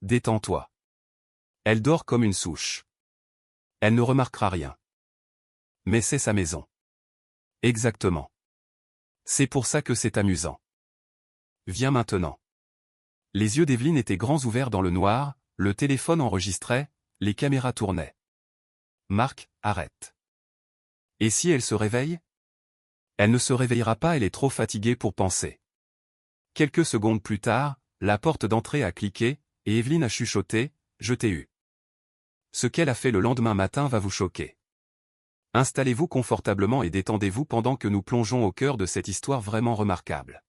Détends-toi. Elle dort comme une souche. Elle ne remarquera rien. Mais c'est sa maison. Exactement. C'est pour ça que c'est amusant. Viens maintenant. Les yeux d'Evelyne étaient grands ouverts dans le noir, le téléphone enregistrait, les caméras tournaient. Marc, arrête. Et si elle se réveille? Elle ne se réveillera pas, elle est trop fatiguée pour penser. Quelques secondes plus tard, la porte d'entrée a cliqué, et Evelyne a chuchoté, « Je t'ai eu ». Ce qu'elle a fait le lendemain matin va vous choquer. Installez-vous confortablement et détendez-vous pendant que nous plongeons au cœur de cette histoire vraiment remarquable.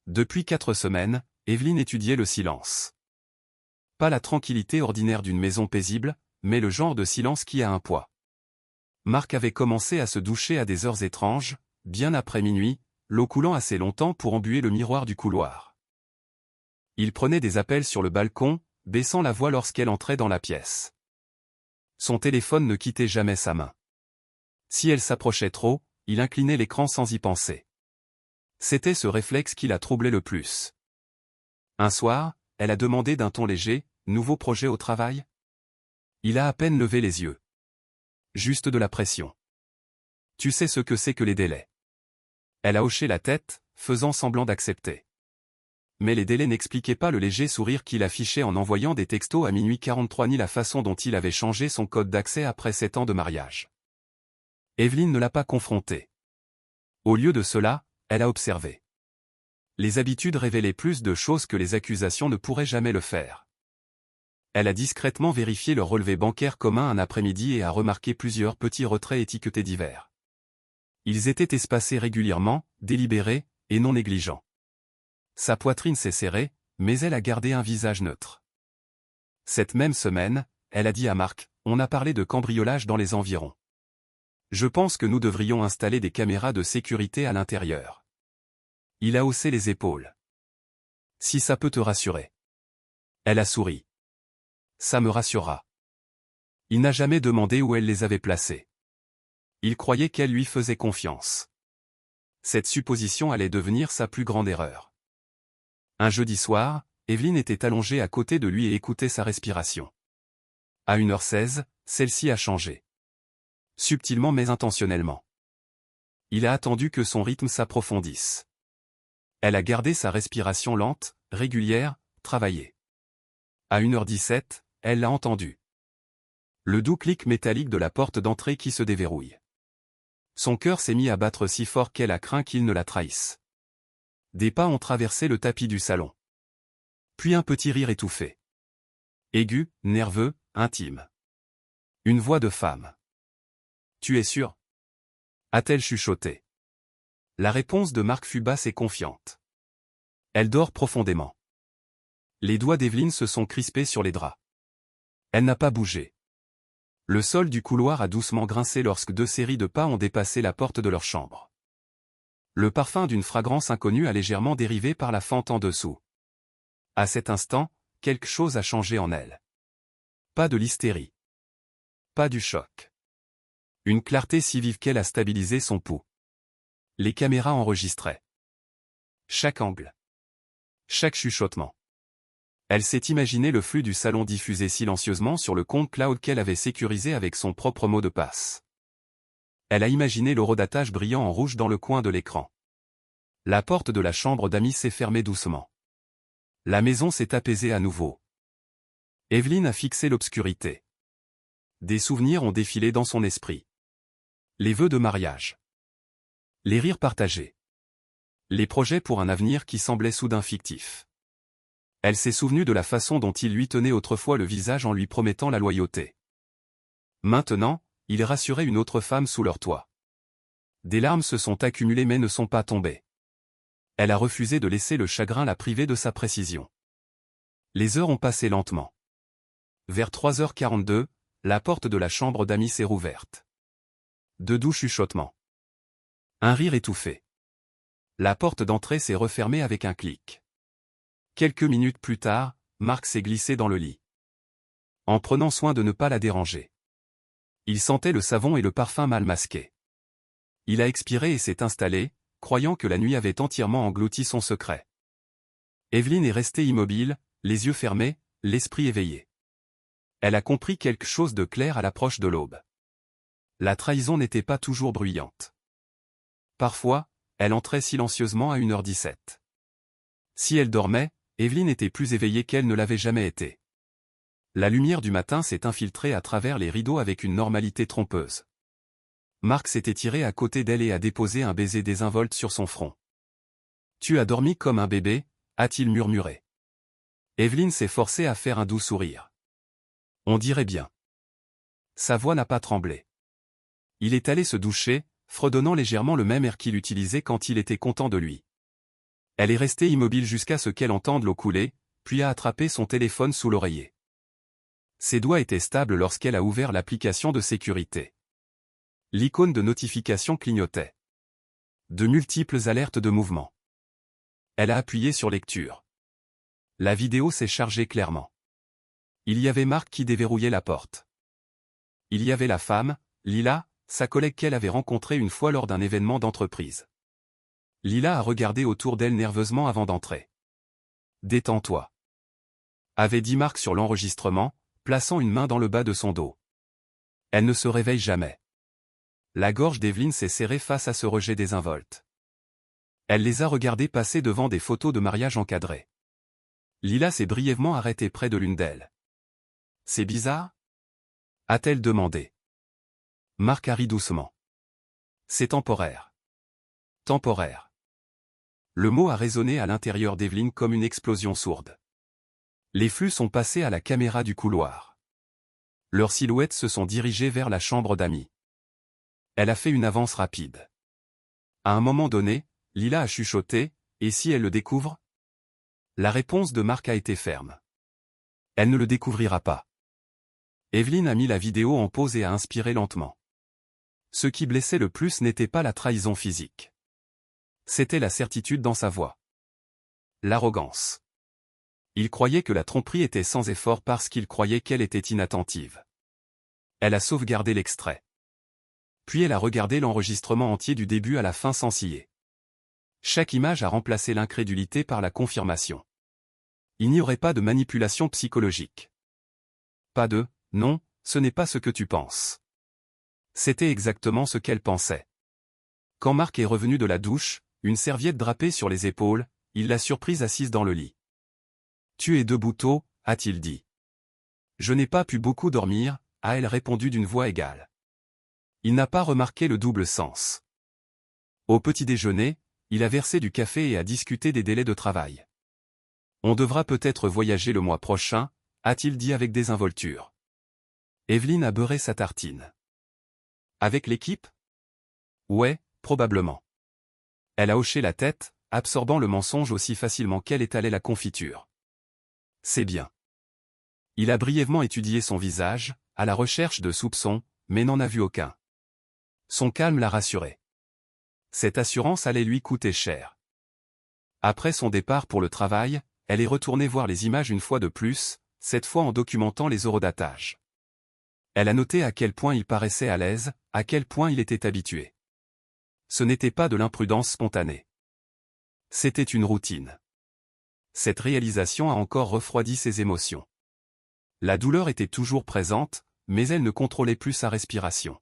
Depuis 4 semaines, Evelyne étudiait le silence. Pas la tranquillité ordinaire d'une maison paisible, mais le genre de silence qui a un poids. Marc avait commencé à se doucher à des heures étranges, bien après minuit, l'eau coulant assez longtemps pour embuer le miroir du couloir. Il prenait des appels sur le balcon, baissant la voix lorsqu'elle entrait dans la pièce. Son téléphone ne quittait jamais sa main. Si elle s'approchait trop, il inclinait l'écran sans y penser. C'était ce réflexe qui la troublait le plus. Un soir, elle a demandé d'un ton léger, « Nouveau projet au travail ?» Il a à peine levé les yeux. Juste de la pression. Tu sais ce que c'est que les délais. Elle a hoché la tête, faisant semblant d'accepter. Mais les délais n'expliquaient pas le léger sourire qu'il affichait en envoyant des textos à minuit 43 ni la façon dont il avait changé son code d'accès après 7 ans de mariage. Evelyne ne l'a pas confronté. Au lieu de cela, elle a observé. Les habitudes révélaient plus de choses que les accusations ne pourraient jamais le faire. Elle a discrètement vérifié leur relevé bancaire commun un après-midi et a remarqué plusieurs petits retraits étiquetés divers. Ils étaient espacés régulièrement, délibérés, et non négligents. Sa poitrine s'est serrée, mais elle a gardé un visage neutre. Cette même semaine, elle a dit à Marc, « On a parlé de cambriolage dans les environs. Je pense que nous devrions installer des caméras de sécurité à l'intérieur. » Il a haussé les épaules. « Si ça peut te rassurer. » Elle a souri. « Ça me rassurera. » Il n'a jamais demandé où elle les avait placés. Il croyait qu'elle lui faisait confiance. Cette supposition allait devenir sa plus grande erreur. Un jeudi soir, Evelyne était allongée à côté de lui et écoutait sa respiration. À 1h16, celle-ci a changé. Subtilement mais intentionnellement. Il a attendu que son rythme s'approfondisse. Elle a gardé sa respiration lente, régulière, travaillée. À 1h17, elle l'a entendu. Le doux clic métallique de la porte d'entrée qui se déverrouille. Son cœur s'est mis à battre si fort qu'elle a craint qu'il ne la trahisse. Des pas ont traversé le tapis du salon. Puis un petit rire étouffé. Aigu, nerveux, intime. Une voix de femme. « Tu es sûr ?» a-t-elle chuchoté. La réponse de Marc fut basse et confiante. Elle dort profondément. Les doigts d'Evelyne se sont crispés sur les draps. Elle n'a pas bougé. Le sol du couloir a doucement grincé lorsque 2 séries de pas ont dépassé la porte de leur chambre. Le parfum d'une fragrance inconnue a légèrement dérivé par la fente en dessous. À cet instant, quelque chose a changé en elle. Pas de l'hystérie. Pas du choc. Une clarté si vive qu'elle a stabilisé son pouls. Les caméras enregistraient. Chaque angle. Chaque chuchotement. Elle s'est imaginé le flux du salon diffusé silencieusement sur le compte cloud qu'elle avait sécurisé avec son propre mot de passe. Elle a imaginé l'horodatage brillant en rouge dans le coin de l'écran. La porte de la chambre d'amis s'est fermée doucement. La maison s'est apaisée à nouveau. Evelyne a fixé l'obscurité. Des souvenirs ont défilé dans son esprit. Les vœux de mariage. Les rires partagés. Les projets pour un avenir qui semblait soudain fictif. Elle s'est souvenue de la façon dont il lui tenait autrefois le visage en lui promettant la loyauté. Maintenant, il rassurait une autre femme sous leur toit. Des larmes se sont accumulées mais ne sont pas tombées. Elle a refusé de laisser le chagrin la priver de sa précision. Les heures ont passé lentement. Vers 3h42, la porte de la chambre d'amis s'est rouverte. De doux chuchotements. Un rire étouffé. La porte d'entrée s'est refermée avec un clic. Quelques minutes plus tard, Marc s'est glissé dans le lit. En prenant soin de ne pas la déranger. Il sentait le savon et le parfum mal masqués. Il a expiré et s'est installé, croyant que la nuit avait entièrement englouti son secret. Evelyne est restée immobile, les yeux fermés, l'esprit éveillé. Elle a compris quelque chose de clair à l'approche de l'aube. La trahison n'était pas toujours bruyante. Parfois, elle entrait silencieusement à 1h17. Si elle dormait, Evelyne était plus éveillée qu'elle ne l'avait jamais été. La lumière du matin s'est infiltrée à travers les rideaux avec une normalité trompeuse. Marc s'est étiré à côté d'elle et a déposé un baiser désinvolte sur son front. « Tu as dormi comme un bébé » a-t-il murmuré. Evelyne s'est forcée à faire un doux sourire. On dirait bien. Sa voix n'a pas tremblé. Il est allé se doucher, fredonnant légèrement le même air qu'il utilisait quand il était content de lui. Elle est restée immobile jusqu'à ce qu'elle entende l'eau couler, puis a attrapé son téléphone sous l'oreiller. Ses doigts étaient stables lorsqu'elle a ouvert l'application de sécurité. L'icône de notification clignotait. De multiples alertes de mouvement. Elle a appuyé sur lecture. La vidéo s'est chargée clairement. Il y avait Marc qui déverrouillait la porte. Il y avait la femme, Lila, sa collègue qu'elle avait rencontrée une fois lors d'un événement d'entreprise. Lila a regardé autour d'elle nerveusement avant d'entrer. « Détends-toi » avait dit Marc sur l'enregistrement, plaçant une main dans le bas de son dos. Elle ne se réveille jamais. La gorge d'Evelyne s'est serrée face à ce rejet désinvolte. Elle les a regardés passer devant des photos de mariage encadrées. Lila s'est brièvement arrêtée près de l'une d'elles. « C'est bizarre » a-t-elle demandé. Marc a ri doucement. « C'est temporaire. » Temporaire. Le mot a résonné à l'intérieur d'Evelyne comme une explosion sourde. Les flux sont passés à la caméra du couloir. Leurs silhouettes se sont dirigées vers la chambre d'amis. Elle a fait une avance rapide. À un moment donné, Lila a chuchoté, « Et si elle le découvre ?» La réponse de Marc a été ferme. Elle ne le découvrira pas. Evelyne a mis la vidéo en pause et a inspiré lentement. Ce qui blessait le plus n'était pas la trahison physique. C'était la certitude dans sa voix. L'arrogance. Il croyait que la tromperie était sans effort parce qu'il croyait qu'elle était inattentive. Elle a sauvegardé l'extrait. Puis elle a regardé l'enregistrement entier du début à la fin sans ciller. Chaque image a remplacé l'incrédulité par la confirmation. Il n'y aurait pas de manipulation psychologique. Pas de « non, ce n'est pas ce que tu penses ». C'était exactement ce qu'elle pensait. Quand Marc est revenu de la douche, une serviette drapée sur les épaules, il l'a surprise assise dans le lit. « Tu es debout tôt » a-t-il dit. « Je n'ai pas pu beaucoup dormir » a-elle répondu d'une voix égale. Il n'a pas remarqué le double sens. Au petit déjeuner, il a versé du café et a discuté des délais de travail. « On devra peut-être voyager le mois prochain » a-t-il dit avec désinvolture. Evelyne a beurré sa tartine. « Avec l'équipe ? » « Ouais, probablement. » Elle a hoché la tête, absorbant le mensonge aussi facilement qu'elle étalait la confiture. « C'est bien. » Il a brièvement étudié son visage, à la recherche de soupçons, mais n'en a vu aucun. Son calme l'a rassuré. Cette assurance allait lui coûter cher. Après son départ pour le travail, elle est retournée voir les images une fois de plus, cette fois en documentant les horodatages. Elle a noté à quel point il paraissait à l'aise, à quel point il était habitué. Ce n'était pas de l'imprudence spontanée. C'était une routine. Cette réalisation a encore refroidi ses émotions. La douleur était toujours présente, mais elle ne contrôlait plus sa respiration.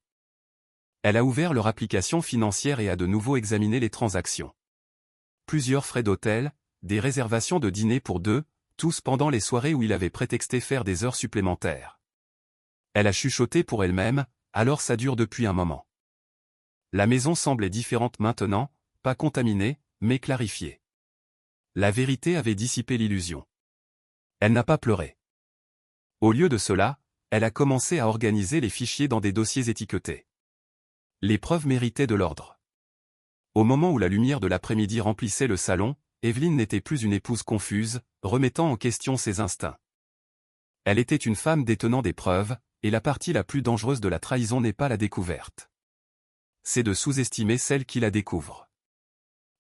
Elle a ouvert leur application financière et a de nouveau examiné les transactions. Plusieurs frais d'hôtel, des réservations de dîner pour deux, tous pendant les soirées où il avait prétexté faire des heures supplémentaires. Elle a chuchoté pour elle-même, alors ça dure depuis un moment. La maison semblait différente maintenant, pas contaminée, mais clarifiée. La vérité avait dissipé l'illusion. Elle n'a pas pleuré. Au lieu de cela, elle a commencé à organiser les fichiers dans des dossiers étiquetés. Les preuves méritaient de l'ordre. Au moment où la lumière de l'après-midi remplissait le salon, Evelyne n'était plus une épouse confuse, remettant en question ses instincts. Elle était une femme détenant des preuves, et la partie la plus dangereuse de la trahison n'est pas la découverte. C'est de sous-estimer celle qui la découvre.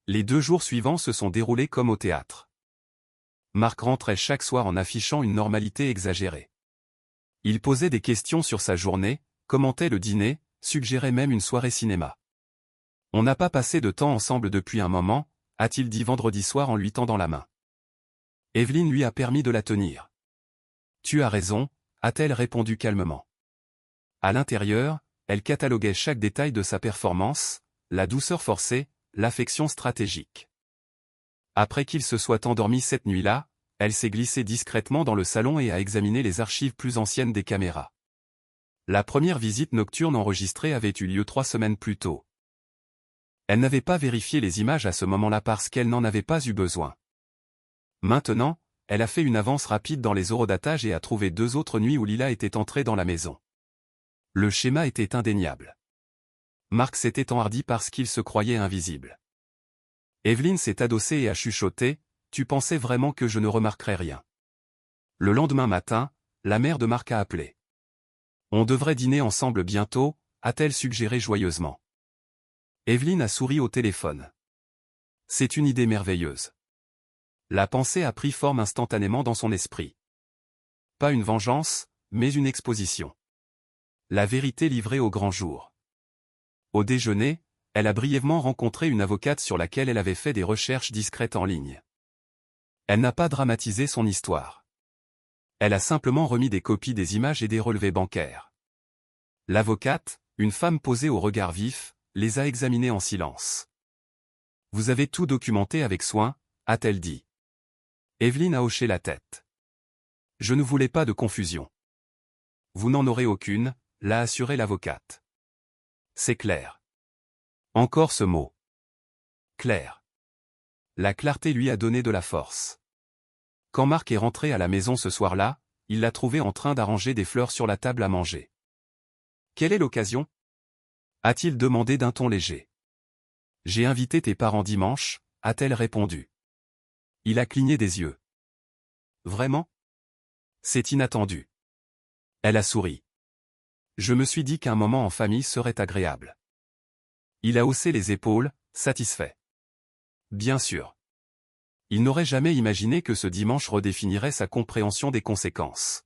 Les 2 jours suivants se sont déroulés comme au théâtre. Marc rentrait chaque soir en affichant une normalité exagérée. Il posait des questions sur sa journée, commentait le dîner, suggérait même une soirée cinéma. « On n'a pas passé de temps ensemble depuis un moment » a-t-il dit vendredi soir en lui tendant la main. Evelyne lui a permis de la tenir. Tu as raison, a-t-elle répondu calmement. À l'intérieur, elle cataloguait chaque détail de sa performance, la douceur forcée, l'affection stratégique. Après qu'il se soit endormi cette nuit-là, elle s'est glissée discrètement dans le salon et a examiné les archives plus anciennes des caméras. La première visite nocturne enregistrée avait eu lieu 3 semaines plus tôt. Elle n'avait pas vérifié les images à ce moment-là parce qu'elle n'en avait pas eu besoin. Maintenant, elle a fait une avance rapide dans les horodatages et a trouvé 2 autres nuits où Lila était entrée dans la maison. Le schéma était indéniable. Mark s'était enhardi parce qu'il se croyait invisible. Evelyn s'est adossée et a chuchoté, « Tu pensais vraiment que je ne remarquerais rien ?» Le lendemain matin, la mère de Mark a appelé. « On devrait dîner ensemble bientôt », a-t-elle suggéré joyeusement. Evelyn a souri au téléphone. « C'est une idée merveilleuse. » La pensée a pris forme instantanément dans son esprit. Pas une vengeance, mais une exposition. La vérité livrée au grand jour. Au déjeuner, elle a brièvement rencontré une avocate sur laquelle elle avait fait des recherches discrètes en ligne. Elle n'a pas dramatisé son histoire. Elle a simplement remis des copies des images et des relevés bancaires. L'avocate, une femme posée au regard vif, les a examinés en silence. « Vous avez tout documenté avec soin », a-t-elle dit. Evelyn a hoché la tête. « Je ne voulais pas de confusion. »« Vous n'en aurez aucune », l'a assuré l'avocate. « C'est clair. » Encore ce mot. Clair. La clarté lui a donné de la force. Quand Mark est rentré à la maison ce soir-là, il l'a trouvé en train d'arranger des fleurs sur la table à manger. « Quelle est l'occasion » a-t-il demandé d'un ton léger. « J'ai invité tes parents dimanche » a-t-elle répondu. Il a cligné des yeux. « Vraiment ? C'est inattendu. » Elle a souri. « Je me suis dit qu'un moment en famille serait agréable. » Il a haussé les épaules, satisfait. Bien sûr. Il n'aurait jamais imaginé que ce dimanche redéfinirait sa compréhension des conséquences.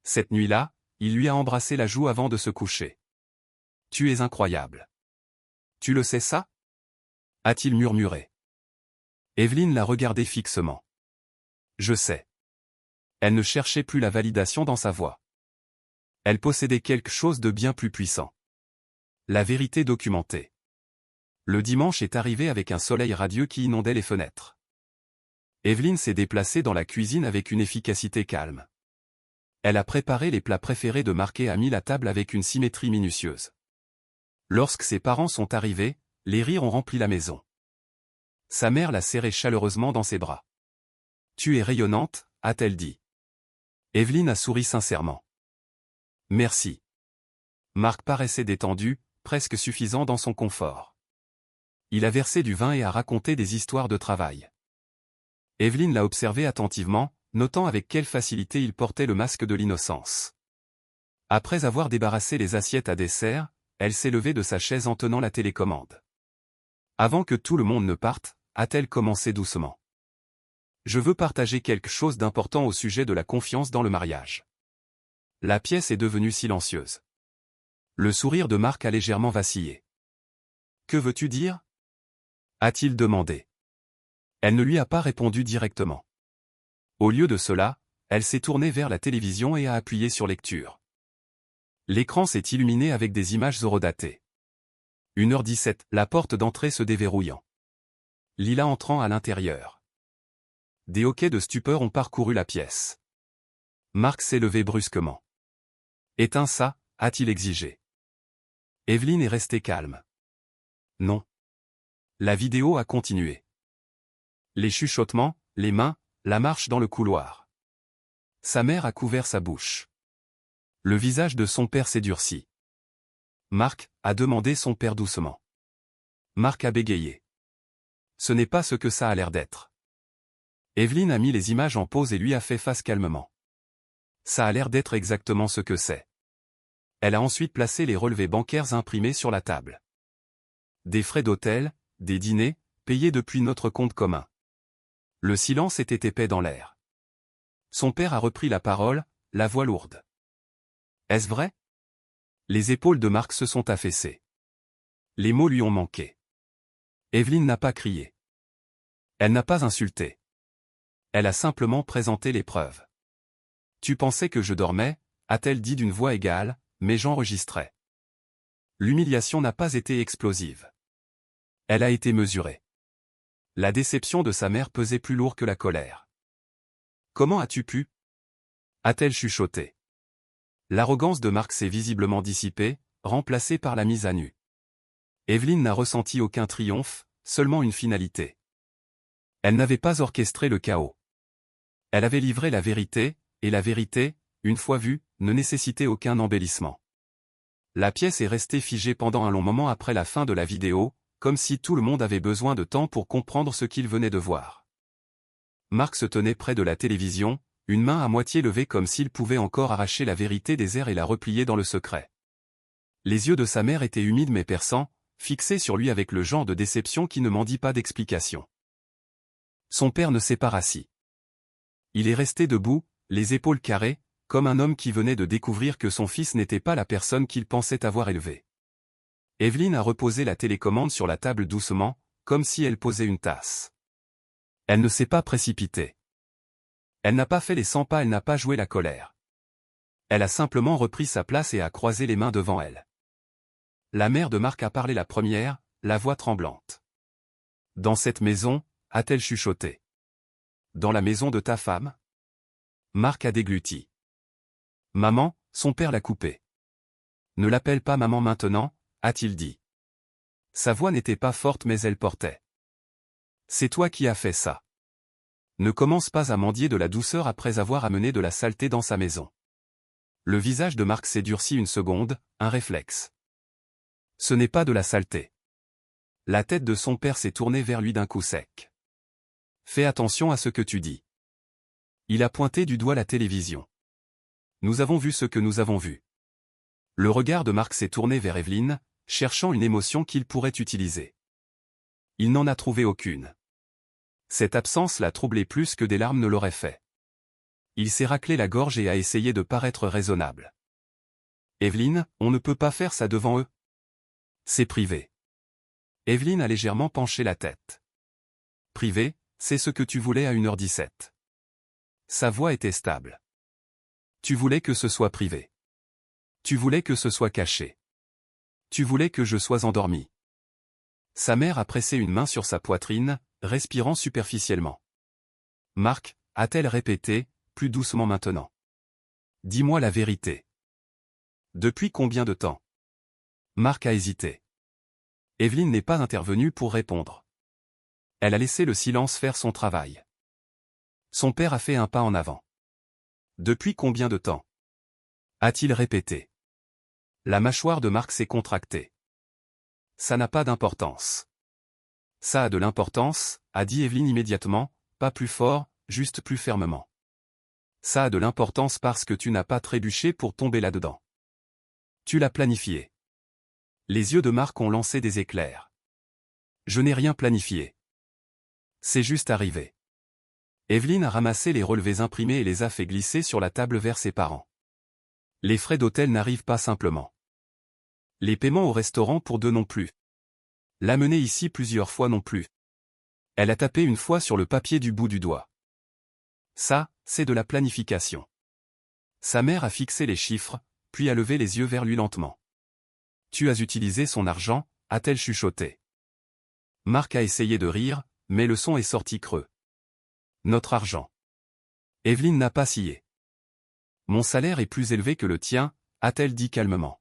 Cette nuit-là, il lui a embrassé la joue avant de se coucher. « Tu es incroyable. »« Tu le sais ça ?» a-t-il murmuré. Evelyn l'a regardé fixement. « Je sais. » Elle ne cherchait plus la validation dans sa voix. Elle possédait quelque chose de bien plus puissant. La vérité documentée. Le dimanche est arrivé avec un soleil radieux qui inondait les fenêtres. Evelyn s'est déplacée dans la cuisine avec une efficacité calme. Elle a préparé les plats préférés de Mark et a mis la table avec une symétrie minutieuse. Lorsque ses parents sont arrivés, les rires ont rempli la maison. Sa mère l'a serrée chaleureusement dans ses bras. « Tu es rayonnante », a-t-elle dit. Evelyn a souri sincèrement. « Merci. » Mark paraissait détendu, presque suffisant dans son confort. Il a versé du vin et a raconté des histoires de travail. Evelyn l'a observé attentivement, notant avec quelle facilité il portait le masque de l'innocence. Après avoir débarrassé les assiettes à dessert, elle s'est levée de sa chaise en tenant la télécommande. Avant que tout le monde ne parte, a-t-elle commencé doucement. Je veux partager quelque chose d'important au sujet de la confiance dans le mariage. La pièce est devenue silencieuse. Le sourire de Mark a légèrement vacillé. Que veux-tu dire ? A-t-il demandé. Elle ne lui a pas répondu directement. Au lieu de cela, elle s'est tournée vers la télévision et a appuyé sur lecture. L'écran s'est illuminé avec des images horodatées. 1h17, la porte d'entrée se déverrouillant. Lila entrant à l'intérieur. Des hoquets de stupeur ont parcouru la pièce. Mark s'est levé brusquement. « Éteins ça », a-t-il exigé. Evelyn est restée calme. Non. La vidéo a continué. Les chuchotements, les mains, la marche dans le couloir. Sa mère a couvert sa bouche. Le visage de son père s'est durci. « Mark », a demandé son père doucement. Mark a bégayé. « Ce n'est pas ce que ça a l'air d'être. » Evelyn a mis les images en pause et lui a fait face calmement. « Ça a l'air d'être exactement ce que c'est. » Elle a ensuite placé les relevés bancaires imprimés sur la table. Des frais d'hôtel, des dîners, payés depuis notre compte commun. Le silence était épais dans l'air. Son père a repris la parole, la voix lourde. « Est-ce vrai ?» Les épaules de Mark se sont affaissées. Les mots lui ont manqué. Evelyn n'a pas crié. Elle n'a pas insulté. Elle a simplement présenté les preuves. Tu pensais que je dormais, a-t-elle dit d'une voix égale, mais j'enregistrais. L'humiliation n'a pas été explosive. Elle a été mesurée. La déception de sa mère pesait plus lourd que la colère. Comment as-tu pu? A-t-elle chuchoté. L'arrogance de Marc s'est visiblement dissipée, remplacée par la mise à nu. Evelyne n'a ressenti aucun triomphe, seulement une finalité. Elle n'avait pas orchestré le chaos. Elle avait livré la vérité, et la vérité, une fois vue, ne nécessitait aucun embellissement. La pièce est restée figée pendant un long moment après la fin de la vidéo, comme si tout le monde avait besoin de temps pour comprendre ce qu'il venait de voir. Marc se tenait près de la télévision, une main à moitié levée comme s'il pouvait encore arracher la vérité des airs et la replier dans le secret. Les yeux de sa mère étaient humides mais perçants, fixés sur lui avec le genre de déception qui ne m'en dit pas d'explication. Son père ne s'est pas rassis. Il est resté debout, les épaules carrées, comme un homme qui venait de découvrir que son fils n'était pas la personne qu'il pensait avoir élevée. Evelyne a reposé la télécommande sur la table doucement, comme si elle posait une tasse. Elle ne s'est pas précipitée. Elle n'a pas fait les 100 pas, elle n'a pas joué la colère. Elle a simplement repris sa place et a croisé les mains devant elle. La mère de Marc a parlé la première, la voix tremblante. Dans cette maison, a-t-elle chuchoté. Dans la maison de ta femme? Marc a dégluti. Maman, son père l'a coupé. Ne l'appelle pas maman maintenant, a-t-il dit. Sa voix n'était pas forte mais elle portait. C'est toi qui as fait ça. Ne commence pas à mendier de la douceur après avoir amené de la saleté dans sa maison. Le visage de Marc s'est durci une seconde, un réflexe. Ce n'est pas de la saleté. La tête de son père s'est tournée vers lui d'un coup sec. Fais attention à ce que tu dis. Il a pointé du doigt la télévision. Nous avons vu ce que nous avons vu. Le regard de Marc s'est tourné vers Evelyne, cherchant une émotion qu'il pourrait utiliser. Il n'en a trouvé aucune. Cette absence l'a troublé plus que des larmes ne l'auraient fait. Il s'est raclé la gorge et a essayé de paraître raisonnable. Evelyne, on ne peut pas faire ça devant eux. C'est privé. Evelyne a légèrement penché la tête. Privé, c'est ce que tu voulais à 1h17. Sa voix était stable. Tu voulais que ce soit privé. Tu voulais que ce soit caché. Tu voulais que je sois endormi. Sa mère a pressé une main sur sa poitrine, respirant superficiellement. Marc, a-t-elle répété, plus doucement maintenant. Dis-moi la vérité. Depuis combien de temps? Marc a hésité. Evelyne n'est pas intervenue pour répondre. Elle a laissé le silence faire son travail. Son père a fait un pas en avant. Depuis combien de temps? A-t-il répété. La mâchoire de Marc s'est contractée. Ça n'a pas d'importance. Ça a de l'importance, a dit Evelyne immédiatement, pas plus fort, juste plus fermement. Ça a de l'importance parce que tu n'as pas trébuché pour tomber là-dedans. Tu l'as planifié. Les yeux de Marc ont lancé des éclairs. Je n'ai rien planifié. C'est juste arrivé. Evelyne a ramassé les relevés imprimés et les a fait glisser sur la table vers ses parents. Les frais d'hôtel n'arrivent pas simplement. Les paiements au restaurant pour deux non plus. L'amener ici plusieurs fois non plus. Elle a tapé une fois sur le papier du bout du doigt. Ça, c'est de la planification. Sa mère a fixé les chiffres, puis a levé les yeux vers lui lentement. Tu as utilisé son argent, a-t-elle chuchoté. Marc a essayé de rire, mais le son est sorti creux. Notre argent. Evelyne n'a pas scié. Mon salaire est plus élevé que le tien, a-t-elle dit calmement.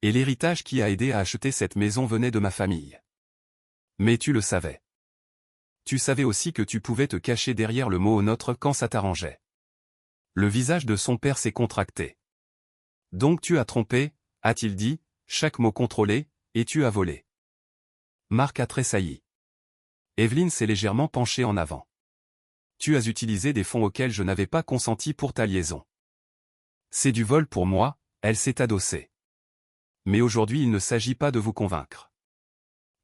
Et l'héritage qui a aidé à acheter cette maison venait de ma famille. Mais tu le savais. Tu savais aussi que tu pouvais te cacher derrière le mot nôtre quand ça t'arrangeait. Le visage de son père s'est contracté. Donc tu as trompé, a-t-il dit, chaque mot contrôlé, et tu as volé. Marc a tressailli. Evelyne s'est légèrement penchée en avant. Tu as utilisé des fonds auxquels je n'avais pas consenti pour ta liaison. C'est du vol pour moi, elle s'est adossée. Mais aujourd'hui il ne s'agit pas de vous convaincre.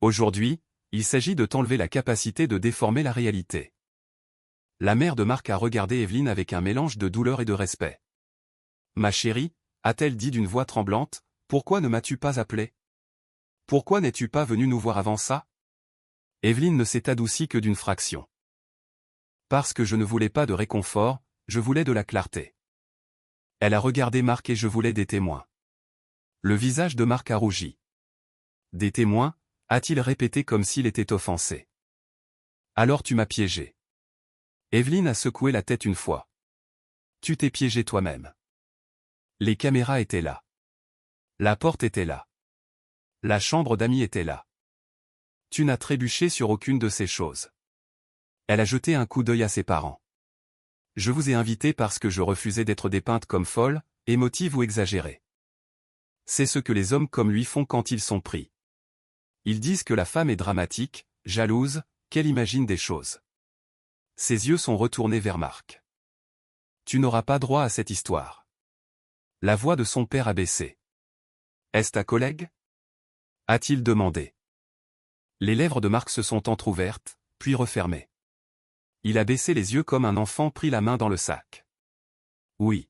Aujourd'hui, il s'agit de t'enlever la capacité de déformer la réalité. La mère de Marc a regardé Evelyne avec un mélange de douleur et de respect. Ma chérie, a-t-elle dit d'une voix tremblante, pourquoi ne m'as-tu pas appelé? Pourquoi n'es-tu pas venue nous voir avant ça? Evelyne ne s'est adoucie que d'une fraction. Parce que je ne voulais pas de réconfort, je voulais de la clarté. Elle a regardé Marc et je voulais des témoins. Le visage de Marc a rougi. Des témoins, a-t-il répété comme s'il était offensé. Alors tu m'as piégé. Evelyne a secoué la tête une fois. Tu t'es piégé toi-même. Les caméras étaient là. La porte était là. La chambre d'amis était là. Tu n'as trébuché sur aucune de ces choses. Elle a jeté un coup d'œil à ses parents. Je vous ai invité parce que je refusais d'être dépeinte comme folle, émotive ou exagérée. C'est ce que les hommes comme lui font quand ils sont pris. Ils disent que la femme est dramatique, jalouse, qu'elle imagine des choses. Ses yeux sont retournés vers Marc. Tu n'auras pas droit à cette histoire. La voix de son père a baissé. Est-ce ta collègue? A-t-il demandé. Les lèvres de Marc se sont entr'ouvertes, puis refermées. Il a baissé les yeux comme un enfant pris la main dans le sac. Oui.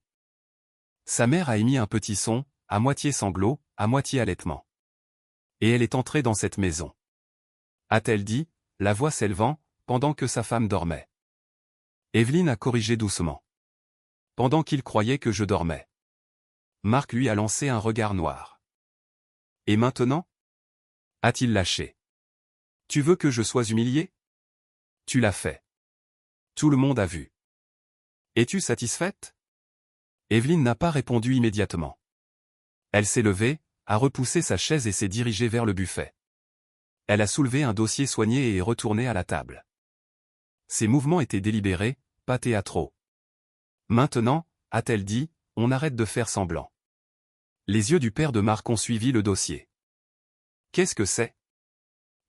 Sa mère a émis un petit son, à moitié sanglot, à moitié halètement. Et elle est entrée dans cette maison. A-t-elle dit, la voix s'élevant, pendant que sa femme dormait. Evelyne a corrigé doucement. Pendant qu'il croyait que je dormais. Marc lui a lancé un regard noir. Et maintenant? A-t-il lâché. Tu veux que je sois humilié? Tu l'as fait. Tout le monde a vu. Es-tu satisfaite? Evelyne n'a pas répondu immédiatement. Elle s'est levée, a repoussé sa chaise et s'est dirigée vers le buffet. Elle a soulevé un dossier soigné et est retournée à la table. Ses mouvements étaient délibérés, pas théâtraux. Maintenant, a-t-elle dit, on arrête de faire semblant. Les yeux du père de Marc ont suivi le dossier. Qu'est-ce que c'est?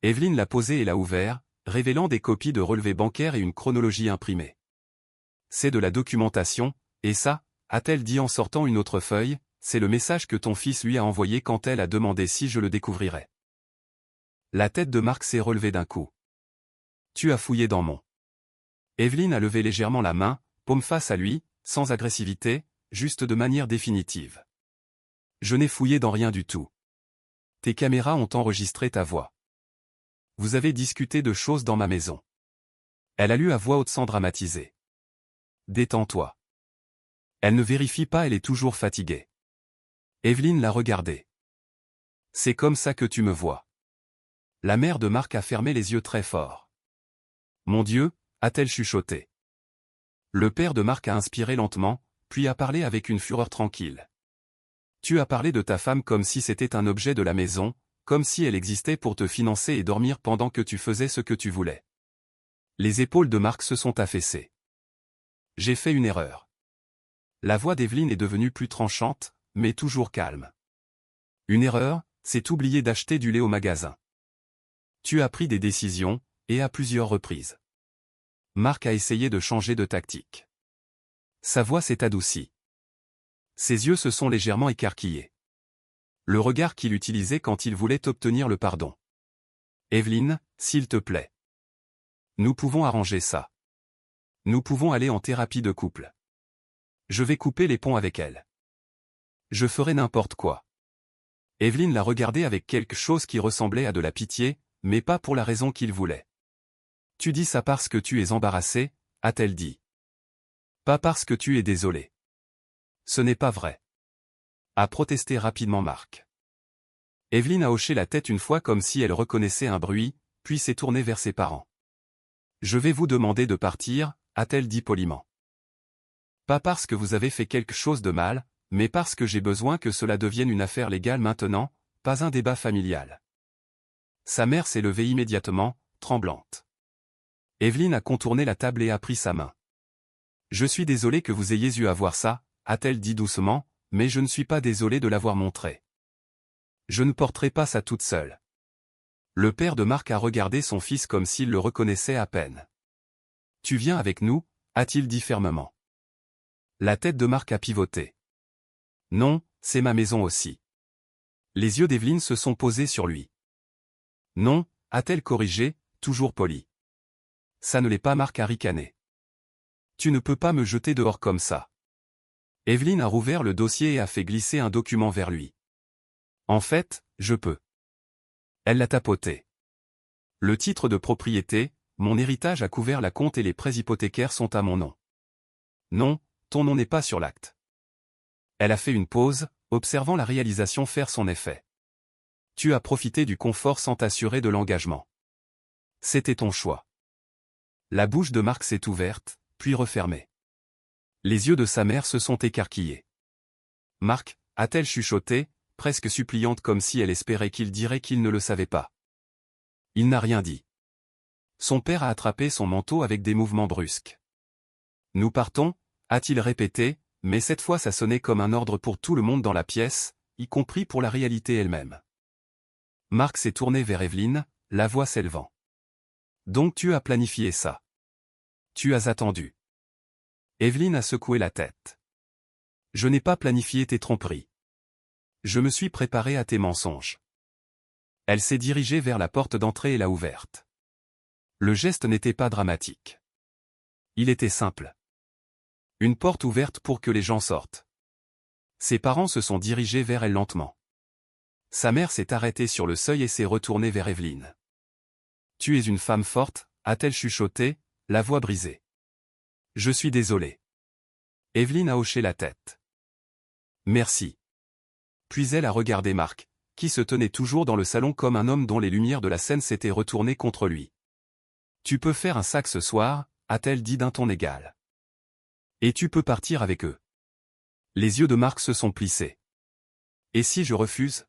Evelyne l'a posé et l'a ouvert, révélant des copies de relevés bancaires et une chronologie imprimée. C'est de la documentation, et ça, a-t-elle dit en sortant une autre feuille, c'est le message que ton fils lui a envoyé quand elle a demandé si je le découvrirais. La tête de Marc s'est relevée d'un coup. Tu as fouillé dans mon. Evelyne a levé légèrement la main, paume face à lui, sans agressivité, juste de manière définitive. Je n'ai fouillé dans rien du tout. Tes caméras ont enregistré ta voix. Vous avez discuté de choses dans ma maison. Elle a lu à voix haute sans dramatiser. Détends-toi. Elle ne vérifie pas, elle est toujours fatiguée. Evelyne l'a regardée. C'est comme ça que tu me vois. La mère de Marc a fermé les yeux très fort. Mon Dieu, a-t-elle chuchoté. Le père de Marc a inspiré lentement, puis a parlé avec une fureur tranquille. Tu as parlé de ta femme comme si c'était un objet de la maison, comme si elle existait pour te financer et dormir pendant que tu faisais ce que tu voulais. Les épaules de Marc se sont affaissées. J'ai fait une erreur. La voix d'Evelyne est devenue plus tranchante, mais toujours calme. Une erreur, c'est oublier d'acheter du lait au magasin. Tu as pris des décisions, et à plusieurs reprises. Marc a essayé de changer de tactique. Sa voix s'est adoucie. Ses yeux se sont légèrement écarquillés. Le regard qu'il utilisait quand il voulait obtenir le pardon. Evelyne, s'il te plaît. Nous pouvons arranger ça. Nous pouvons aller en thérapie de couple. Je vais couper les ponts avec elle. Je ferai n'importe quoi. Evelyne l'a regardé avec quelque chose qui ressemblait à de la pitié, mais pas pour la raison qu'il voulait. Tu dis ça parce que tu es embarrassé, a-t-elle dit. Pas parce que tu es désolé. Ce n'est pas vrai. A protesté rapidement Marc. Evelyne a hoché la tête une fois comme si elle reconnaissait un bruit, puis s'est tournée vers ses parents. Je vais vous demander de partir, a-t-elle dit poliment. Pas parce que vous avez fait quelque chose de mal, mais parce que j'ai besoin que cela devienne une affaire légale maintenant, pas un débat familial. Sa mère s'est levée immédiatement, tremblante. Evelyne a contourné la table et a pris sa main. Je suis désolée que vous ayez eu à voir ça, a-t-elle dit doucement, mais je ne suis pas désolée de l'avoir montré. Je ne porterai pas ça toute seule. Le père de Marc a regardé son fils comme s'il le reconnaissait à peine. Tu viens avec nous, a-t-il dit fermement. La tête de Marc a pivoté. Non, c'est ma maison aussi. Les yeux d'Evelyne se sont posés sur lui. Non, a-t-elle corrigé, toujours polie. Ça ne l'est pas, Marc a ricané. Tu ne peux pas me jeter dehors comme ça. Evelyne a rouvert le dossier et a fait glisser un document vers lui. En fait, je peux. Elle l'a tapoté. Le titre de propriété, mon héritage a couvert la compte et les prêts hypothécaires sont à mon nom. Non, ton nom n'est pas sur l'acte. Elle a fait une pause, observant la réalisation faire son effet. Tu as profité du confort sans t'assurer de l'engagement. C'était ton choix. La bouche de Marc s'est ouverte, puis refermée. Les yeux de sa mère se sont écarquillés. Marc, a-t-elle chuchoté, presque suppliante comme si elle espérait qu'il dirait qu'il ne le savait pas. Il n'a rien dit. Son père a attrapé son manteau avec des mouvements brusques. Nous partons, a-t-il répété, mais cette fois ça sonnait comme un ordre pour tout le monde dans la pièce, y compris pour la réalité elle-même. Marc s'est tourné vers Evelyne, la voix s'élevant. Donc tu as planifié ça. Tu as attendu. Evelyne a secoué la tête. Je n'ai pas planifié tes tromperies. Je me suis préparé à tes mensonges. Elle s'est dirigée vers la porte d'entrée et l'a ouverte. Le geste n'était pas dramatique. Il était simple. Une porte ouverte pour que les gens sortent. Ses parents se sont dirigés vers elle lentement. Sa mère s'est arrêtée sur le seuil et s'est retournée vers Evelyne. « Tu es une femme forte » a-t-elle chuchoté, la voix brisée. « Je suis désolée. » Evelyne a hoché la tête. « Merci. » Puis elle a regardé Marc, qui se tenait toujours dans le salon comme un homme dont les lumières de la scène s'étaient retournées contre lui. « Tu peux faire un sac ce soir » a-t-elle dit d'un ton égal. « Et tu peux partir avec eux. » Les yeux de Marc se sont plissés. « Et si je refuse ?»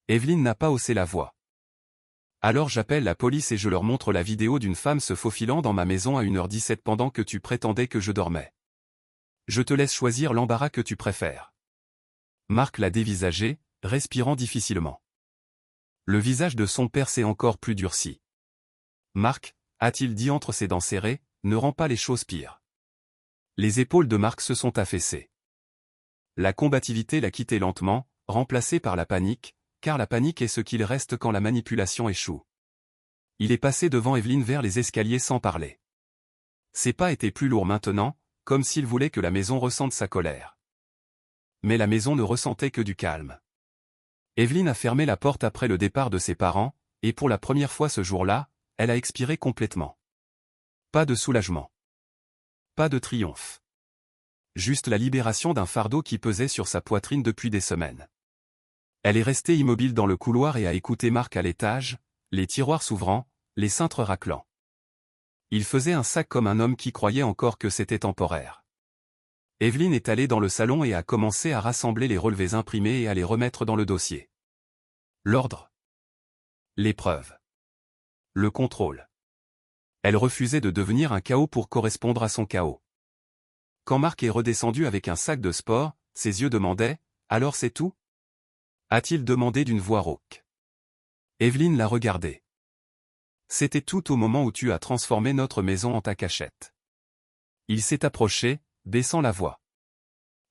Evelyne n'a pas haussé la voix. « Alors j'appelle la police et je leur montre la vidéo d'une femme se faufilant dans ma maison à 1h17 pendant que tu prétendais que je dormais. Je te laisse choisir l'embarras que tu préfères. » Marc l'a dévisagé, respirant difficilement. Le visage de son père s'est encore plus durci. « Marc, » a-t-il dit entre ses dents serrées, ne rend pas les choses pires. Les épaules de Marc se sont affaissées. La combativité l'a quitté lentement, remplacée par la panique, car la panique est ce qu'il reste quand la manipulation échoue. Il est passé devant Evelyne vers les escaliers sans parler. Ses pas étaient plus lourds maintenant, comme s'il voulait que la maison ressente sa colère. Mais la maison ne ressentait que du calme. Evelyne a fermé la porte après le départ de ses parents, et pour la première fois ce jour-là, elle a expiré complètement. Pas de soulagement. Pas de triomphe. Juste la libération d'un fardeau qui pesait sur sa poitrine depuis des semaines. Elle est restée immobile dans le couloir et a écouté Marc à l'étage, les tiroirs s'ouvrant, les cintres raclant. Il faisait un sac comme un homme qui croyait encore que c'était temporaire. Evelyne est allée dans le salon et a commencé à rassembler les relevés imprimés et à les remettre dans le dossier. L'ordre. L'épreuve. Le contrôle. Elle refusait de devenir un chaos pour correspondre à son chaos. Quand Marc est redescendu avec un sac de sport, ses yeux demandaient « Alors c'est tout ?» a-t-il demandé d'une voix rauque. Evelyne l'a regardé. C'était tout au moment où tu as transformé notre maison en ta cachette. Il s'est approché, baissant la voix.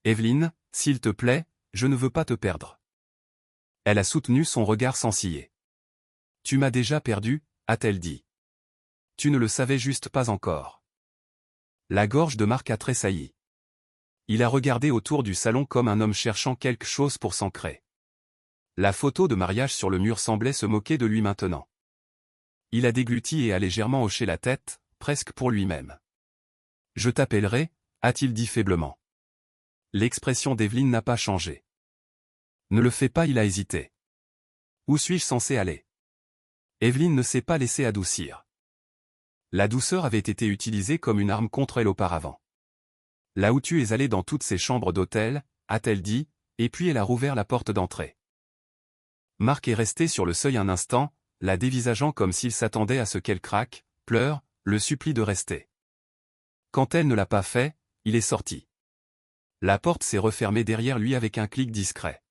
Evelyne, s'il te plaît, je ne veux pas te perdre. Elle a soutenu son regard sans ciller. Tu m'as déjà perdu, a-t-elle dit. Tu ne le savais juste pas encore. La gorge de Marc a tressailli. Il a regardé autour du salon comme un homme cherchant quelque chose pour s'ancrer. La photo de mariage sur le mur semblait se moquer de lui maintenant. Il a dégluti et a légèrement hoché la tête, presque pour lui-même. « Je t'appellerai » a-t-il dit faiblement. L'expression d'Evelyne n'a pas changé. « Ne le fais pas » il a hésité. « Où suis-je censé aller » Evelyne ne s'est pas laissée adoucir. La douceur avait été utilisée comme une arme contre elle auparavant. « Là où tu es allé dans toutes ces chambres d'hôtel » a-t-elle dit, et puis elle a rouvert la porte d'entrée. Marc est resté sur le seuil un instant, la dévisageant comme s'il s'attendait à ce qu'elle craque, pleure, le supplie de rester. Quand elle ne l'a pas fait, il est sorti. La porte s'est refermée derrière lui avec un clic discret.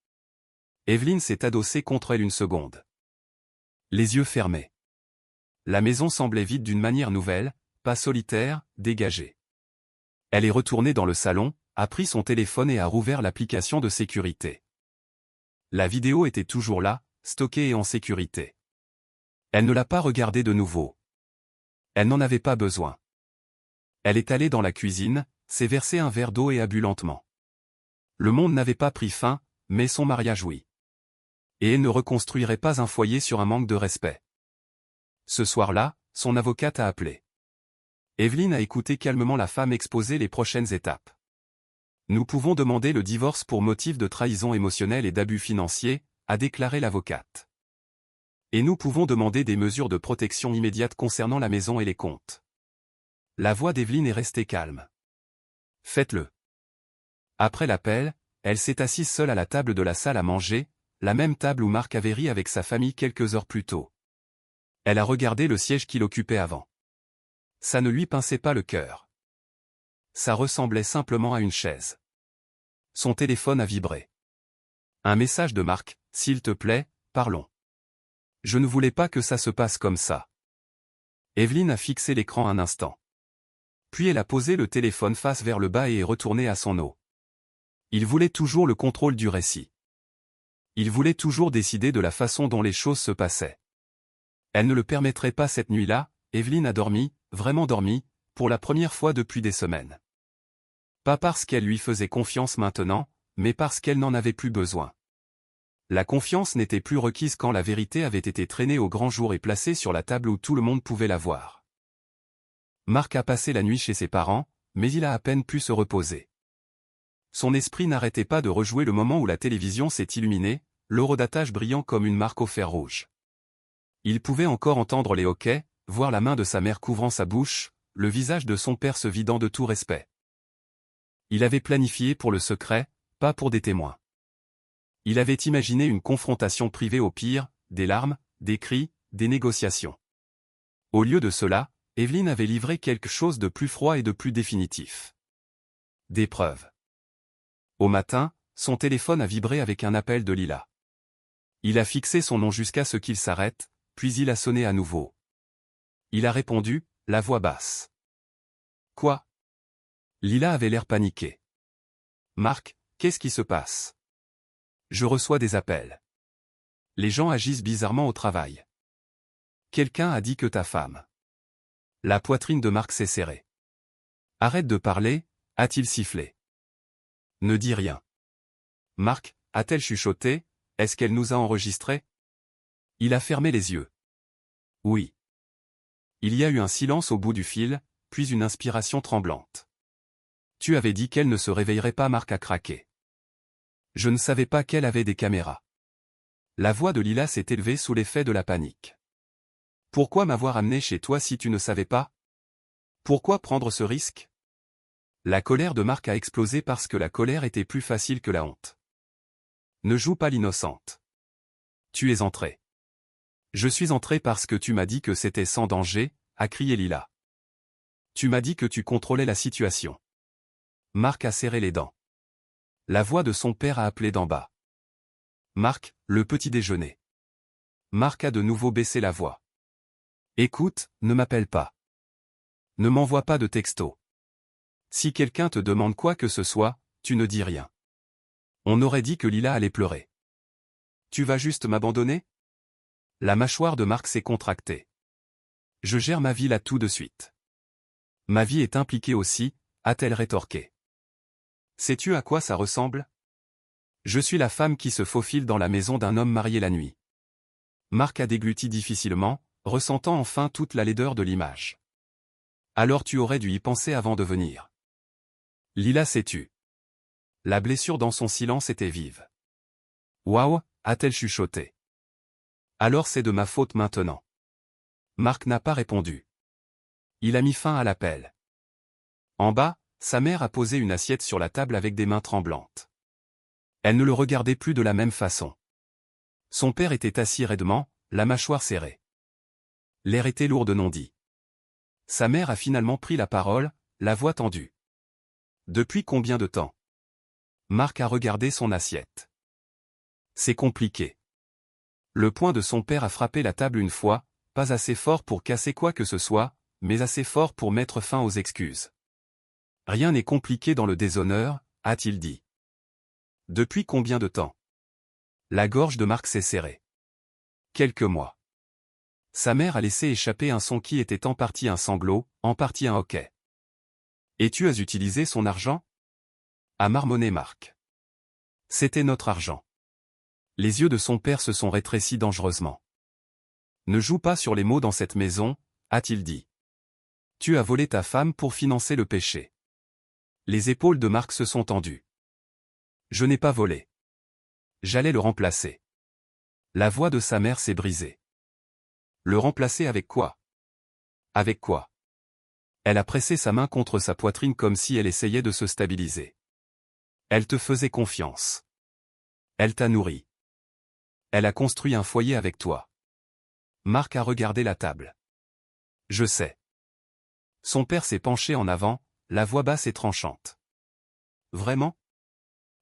Evelyne s'est adossée contre elle une seconde. Les yeux fermés. La maison semblait vide d'une manière nouvelle, pas solitaire, dégagée. Elle est retournée dans le salon, a pris son téléphone et a rouvert l'application de sécurité. La vidéo était toujours là, stockée et en sécurité. Elle ne l'a pas regardée de nouveau. Elle n'en avait pas besoin. Elle est allée dans la cuisine, s'est versé un verre d'eau et a bu lentement. Le monde n'avait pas pris fin, mais son mariage oui. Et elle ne reconstruirait pas un foyer sur un manque de respect. Ce soir-là, son avocate a appelé. Evelyne a écouté calmement la femme exposer les prochaines étapes. Nous pouvons demander le divorce pour motif de trahison émotionnelle et d'abus financiers, a déclaré l'avocate. Et nous pouvons demander des mesures de protection immédiate concernant la maison et les comptes. La voix d'Evelyne est restée calme. Faites-le. Après l'appel, elle s'est assise seule à la table de la salle à manger, la même table où Marc avait ri avec sa famille quelques heures plus tôt. Elle a regardé le siège qu'il occupait avant. Ça ne lui pinçait pas le cœur. Ça ressemblait simplement à une chaise. Son téléphone a vibré. Un message de Marc, s'il te plaît, parlons. Je ne voulais pas que ça se passe comme ça. Evelyne a fixé l'écran un instant. Puis elle a posé le téléphone face vers le bas et est retournée à son eau. Il voulait toujours le contrôle du récit. Il voulait toujours décider de la façon dont les choses se passaient. Elle ne le permettrait pas cette nuit-là. Evelyne a dormi, vraiment dormi, pour la première fois depuis des semaines. Pas parce qu'elle lui faisait confiance maintenant, mais parce qu'elle n'en avait plus besoin. La confiance n'était plus requise quand la vérité avait été traînée au grand jour et placée sur la table où tout le monde pouvait la voir. Marc a passé la nuit chez ses parents, mais il a à peine pu se reposer. Son esprit n'arrêtait pas de rejouer le moment où la télévision s'est illuminée, l'horodatage brillant comme une marque au fer rouge. Il pouvait encore entendre les hoquets, voir la main de sa mère couvrant sa bouche, le visage de son père se vidant de tout respect. Il avait planifié pour le secret, pas pour des témoins. Il avait imaginé une confrontation privée au pire, des larmes, des cris, des négociations. Au lieu de cela, Evelyne avait livré quelque chose de plus froid et de plus définitif. Des preuves. Au matin, son téléphone a vibré avec un appel de Lila. Il a fixé son nom jusqu'à ce qu'il s'arrête, puis il a sonné à nouveau. Il a répondu, la voix basse. Quoi? Lila avait l'air paniqué. Marc, qu'est-ce qui se passe? Je reçois des appels. Les gens agissent bizarrement au travail. Quelqu'un a dit que ta femme. La poitrine de Marc s'est serrée. Arrête de parler, a-t-il sifflé. Ne dis rien. Marc, a-t-elle chuchoté, est-ce qu'elle nous a enregistrés? Il a fermé les yeux. Oui. Il y a eu un silence au bout du fil, puis une inspiration tremblante. Tu avais dit qu'elle ne se réveillerait pas. Marc a craqué. Je ne savais pas qu'elle avait des caméras. La voix de Lila s'est élevée sous l'effet de la panique. Pourquoi m'avoir amené chez toi si tu ne savais pas? Pourquoi prendre ce risque? La colère de Marc a explosé parce que la colère était plus facile que la honte. Ne joue pas l'innocente. Tu es entré. Je suis entré parce que tu m'as dit que c'était sans danger, a crié Lila. Tu m'as dit que tu contrôlais la situation. Marc a serré les dents. La voix de son père a appelé d'en bas. Marc, le petit déjeuner. Marc a de nouveau baissé la voix. Écoute, ne m'appelle pas. Ne m'envoie pas de texto. Si quelqu'un te demande quoi que ce soit, tu ne dis rien. On aurait dit que Lila allait pleurer. Tu vas juste m'abandonner? La mâchoire de Marc s'est contractée. Je gère ma vie là tout de suite. Ma vie est impliquée aussi, a-t-elle rétorqué. Sais-tu à quoi ça ressemble? Je suis la femme qui se faufile dans la maison d'un homme marié la nuit. Marc a dégluti difficilement, ressentant enfin toute la laideur de l'image. Alors tu aurais dû y penser avant de venir. Lila s'est tue. La blessure dans son silence était vive. Waouh, a-t-elle chuchoté. Alors c'est de ma faute maintenant. Marc n'a pas répondu. Il a mis fin à l'appel. En bas, sa mère a posé une assiette sur la table avec des mains tremblantes. Elle ne le regardait plus de la même façon. Son père était assis raidement, la mâchoire serrée. L'air était lourd de non-dit. Sa mère a finalement pris la parole, la voix tendue. Depuis combien de temps? Marc a regardé son assiette. C'est compliqué. Le poing de son père a frappé la table une fois, pas assez fort pour casser quoi que ce soit, mais assez fort pour mettre fin aux excuses. Rien n'est compliqué dans le déshonneur, a-t-il dit. Depuis combien de temps? La gorge de Marc s'est serrée. Quelques mois. Sa mère a laissé échapper un son qui était en partie un sanglot, en partie un hoquet. Et tu as utilisé son argent? A marmonné Marc. C'était notre argent. Les yeux de son père se sont rétrécis dangereusement. Ne joue pas sur les mots dans cette maison, a-t-il dit. Tu as volé ta femme pour financer le péché. Les épaules de Marc se sont tendues. Je n'ai pas volé. J'allais le remplacer. La voix de sa mère s'est brisée. Le remplacer avec quoi? Avec quoi? Elle a pressé sa main contre sa poitrine comme si elle essayait de se stabiliser. Elle te faisait confiance. Elle t'a nourri. Elle a construit un foyer avec toi. Marc a regardé la table. Je sais. Son père s'est penché en avant, la voix basse et tranchante. Vraiment?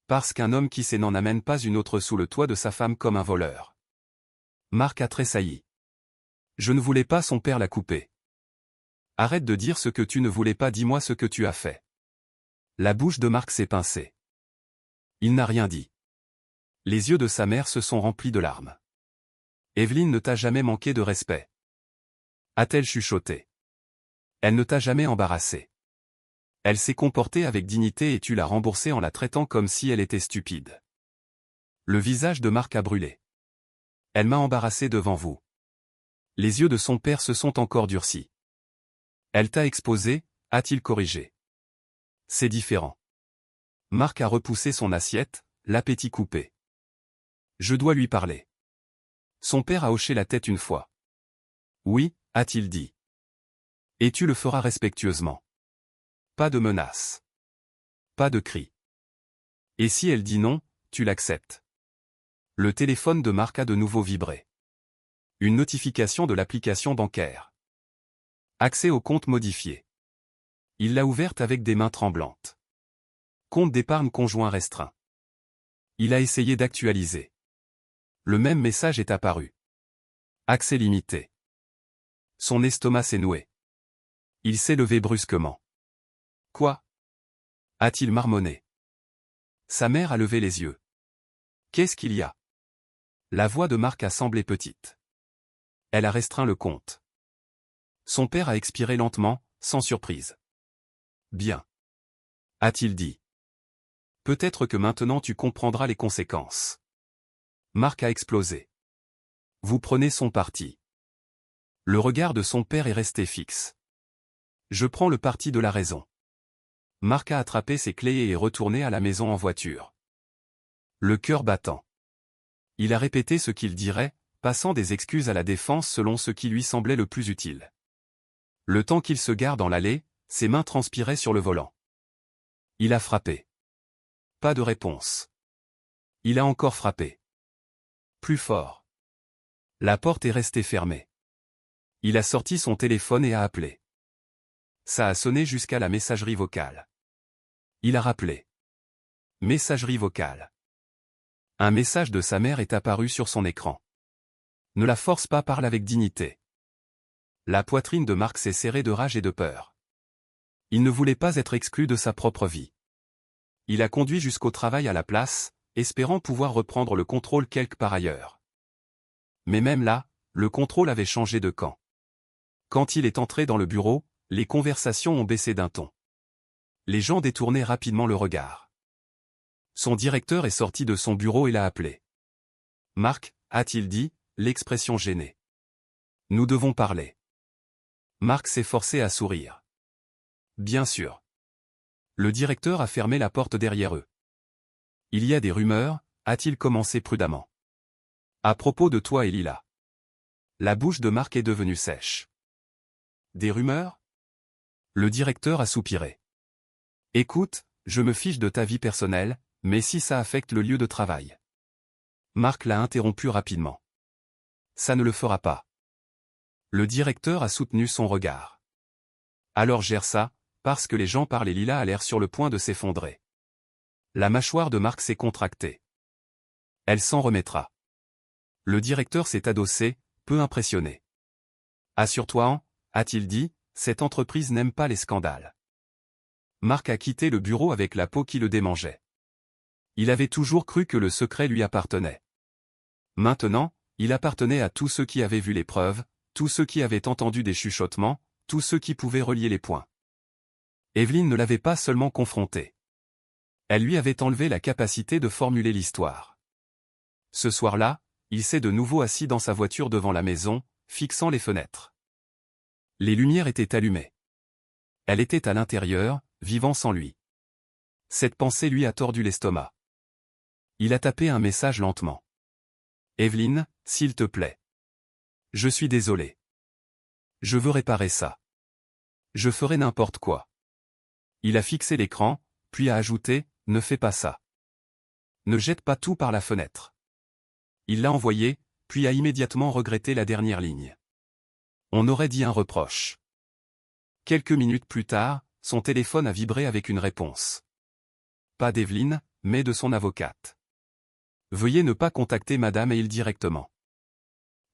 Parce qu'un homme qui sait n'en amène pas une autre sous le toit de sa femme comme un voleur. Marc a tressailli. Je ne voulais pas, son père l'a coupé. Arrête de dire ce que tu ne voulais pas, dis-moi ce que tu as fait. La bouche de Marc s'est pincée. Il n'a rien dit. Les yeux de sa mère se sont remplis de larmes. Evelyne ne t'a jamais manqué de respect. A-t-elle chuchoté? Elle ne t'a jamais embarrassé. Elle s'est comportée avec dignité et tu l'as remboursée en la traitant comme si elle était stupide. Le visage de Marc a brûlé. Elle m'a embarrassé devant vous. Les yeux de son père se sont encore durcis. Elle t'a exposé, a-t-il corrigé. C'est différent. Marc a repoussé son assiette, l'appétit coupé. Je dois lui parler. Son père a hoché la tête une fois. Oui, a-t-il dit. Et tu le feras respectueusement. Pas de menaces. Pas de cris. Et si elle dit non, tu l'acceptes. Le téléphone de Marc a de nouveau vibré. Une notification de l'application bancaire. Accès au compte modifié. Il l'a ouverte avec des mains tremblantes. Compte d'épargne conjoint restreint. Il a essayé d'actualiser. Le même message est apparu. Accès limité. Son estomac s'est noué. Il s'est levé brusquement. Quoi? A-t-il marmonné? Sa mère a levé les yeux. Qu'est-ce qu'il y a? La voix de Marc a semblé petite. Elle a restreint le compte. Son père a expiré lentement, sans surprise. Bien. A-t-il dit. Peut-être que maintenant tu comprendras les conséquences. Marc a explosé. Vous prenez son parti. Le regard de son père est resté fixe. Je prends le parti de la raison. Marc a attrapé ses clés et est retourné à la maison en voiture. Le cœur battant. Il a répété ce qu'il dirait, passant des excuses à la défense selon ce qui lui semblait le plus utile. Le temps qu'il se gare dans l'allée, ses mains transpiraient sur le volant. Il a frappé. Pas de réponse. Il a encore frappé. Plus fort. La porte est restée fermée. Il a sorti son téléphone et a appelé. Ça a sonné jusqu'à la messagerie vocale. Il a rappelé. Messagerie vocale. Un message de sa mère est apparu sur son écran. Ne la force pas, parle avec dignité. La poitrine de Marc s'est serrée de rage et de peur. Il ne voulait pas être exclu de sa propre vie. Il a conduit jusqu'au travail à la place, espérant pouvoir reprendre le contrôle quelque part ailleurs. Mais même là, le contrôle avait changé de camp. Quand il est entré dans le bureau, les conversations ont baissé d'un ton. Les gens détournaient rapidement le regard. Son directeur est sorti de son bureau et l'a appelé. Marc, a-t-il dit, l'expression gênée. Nous devons parler. Marc s'est forcé à sourire. Bien sûr. Le directeur a fermé la porte derrière eux. Il y a des rumeurs, a-t-il commencé prudemment. À propos de toi et Lila. La bouche de Marc est devenue sèche. Des rumeurs? Le directeur a soupiré. Écoute, je me fiche de ta vie personnelle, mais si ça affecte le lieu de travail. Marc l'a interrompu rapidement. Ça ne le fera pas. Le directeur a soutenu son regard. Alors gère ça, parce que les gens parlent et Lila a l'air sur le point de s'effondrer. La mâchoire de Marc s'est contractée. Elle s'en remettra. Le directeur s'est adossé, peu impressionné. Assure-toi, a-t-il dit, cette entreprise n'aime pas les scandales. Marc a quitté le bureau avec la peau qui le démangeait. Il avait toujours cru que le secret lui appartenait. Maintenant, il appartenait à tous ceux qui avaient vu les preuves, tous ceux qui avaient entendu des chuchotements, tous ceux qui pouvaient relier les points. Evelyne ne l'avait pas seulement confronté. Elle lui avait enlevé la capacité de formuler l'histoire. Ce soir-là, il s'est de nouveau assis dans sa voiture devant la maison, fixant les fenêtres. Les lumières étaient allumées. Elle était à l'intérieur, vivant sans lui. Cette pensée lui a tordu l'estomac. Il a tapé un message lentement. Evelyne, s'il te plaît. Je suis désolé. Je veux réparer ça. Je ferai n'importe quoi. Il a fixé l'écran, puis a ajouté, ne fais pas ça. Ne jette pas tout par la fenêtre. Il l'a envoyé, puis a immédiatement regretté la dernière ligne. On aurait dit un reproche. Quelques minutes plus tard, son téléphone a vibré avec une réponse. Pas d'Evelyne, mais de son avocate. Veuillez ne pas contacter Madame Hale directement.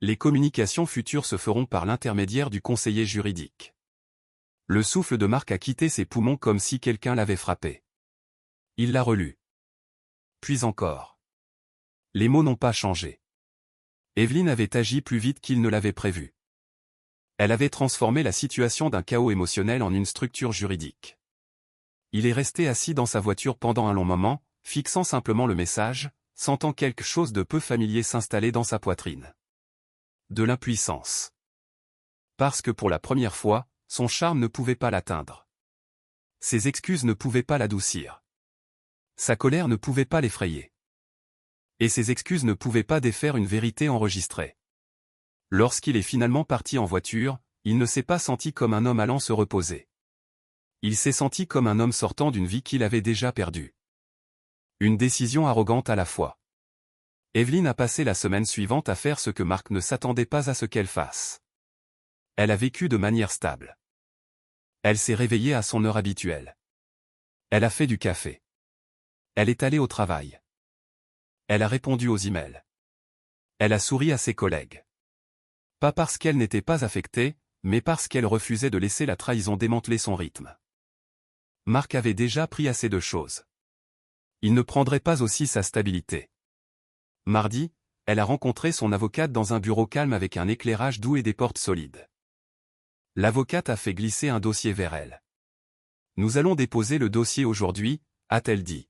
Les communications futures se feront par l'intermédiaire du conseiller juridique. Le souffle de Marc a quitté ses poumons comme si quelqu'un l'avait frappé. Il l'a relu. Puis encore. Les mots n'ont pas changé. Evelyne avait agi plus vite qu'il ne l'avait prévu. Elle avait transformé la situation d'un chaos émotionnel en une structure juridique. Il est resté assis dans sa voiture pendant un long moment, fixant simplement le message, sentant quelque chose de peu familier s'installer dans sa poitrine. De l'impuissance. Parce que pour la première fois, son charme ne pouvait pas l'atteindre. Ses excuses ne pouvaient pas l'adoucir. Sa colère ne pouvait pas l'effrayer. Et ses excuses ne pouvaient pas défaire une vérité enregistrée. Lorsqu'il est finalement parti en voiture, il ne s'est pas senti comme un homme allant se reposer. Il s'est senti comme un homme sortant d'une vie qu'il avait déjà perdue. Une décision arrogante à la fois. Evelyne a passé la semaine suivante à faire ce que Marc ne s'attendait pas à ce qu'elle fasse. Elle a vécu de manière stable. Elle s'est réveillée à son heure habituelle. Elle a fait du café. Elle est allée au travail. Elle a répondu aux emails. Elle a souri à ses collègues. Pas parce qu'elle n'était pas affectée, mais parce qu'elle refusait de laisser la trahison démanteler son rythme. Marc avait déjà pris assez de choses. Il ne prendrait pas aussi sa stabilité. Mardi, elle a rencontré son avocate dans un bureau calme avec un éclairage doux et des portes solides. L'avocate a fait glisser un dossier vers elle. « Nous allons déposer le dossier aujourd'hui », a-t-elle dit.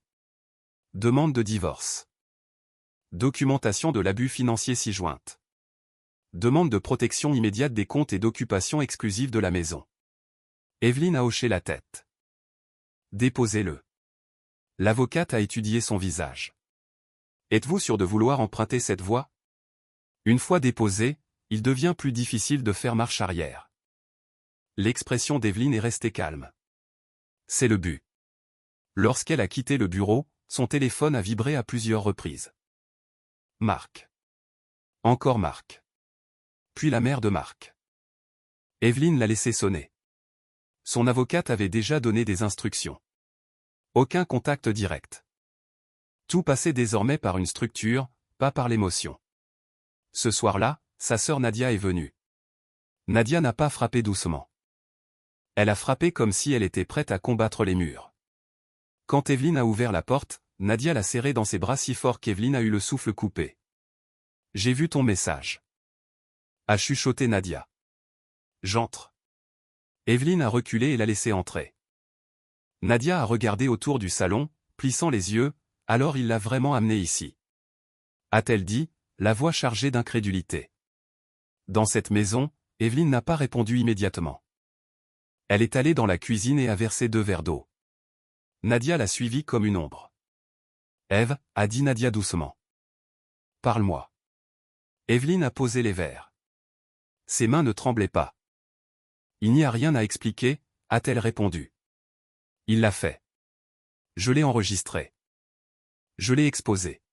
Demande de divorce. Documentation de l'abus financier ci-jointe. Demande de protection immédiate des comptes et d'occupation exclusive de la maison. Evelyne a hoché la tête. Déposez-le. L'avocate a étudié son visage. Êtes-vous sûr de vouloir emprunter cette voie? Une fois déposé, il devient plus difficile de faire marche arrière. L'expression d'Evelyne est restée calme. C'est le but. Lorsqu'elle a quitté le bureau, son téléphone a vibré à plusieurs reprises. Marc. Encore Marc. Puis la mère de Marc. Evelyne l'a laissé sonner. Son avocate avait déjà donné des instructions. Aucun contact direct. Tout passait désormais par une structure, pas par l'émotion. Ce soir-là, sa sœur Nadia est venue. Nadia n'a pas frappé doucement. Elle a frappé comme si elle était prête à combattre les murs. Quand Evelyne a ouvert la porte, Nadia l'a serrée dans ses bras si fort qu'Evelyne a eu le souffle coupé. « J'ai vu ton message. » A chuchoté Nadia. « J'entre. » Evelyne a reculé et l'a laissé entrer. Nadia a regardé autour du salon, plissant les yeux, alors il l'a vraiment amenée ici. A-t-elle dit, la voix chargée d'incrédulité. Dans cette maison, Evelyne n'a pas répondu immédiatement. Elle est allée dans la cuisine et a versé 2 verres d'eau. Nadia l'a suivie comme une ombre. « Ève » a dit Nadia doucement. « Parle-moi. » Evelyne a posé les verres. Ses mains ne tremblaient pas. « Il n'y a rien à expliquer » a-t-elle répondu. Il l'a fait. Je l'ai enregistré. Je l'ai exposé.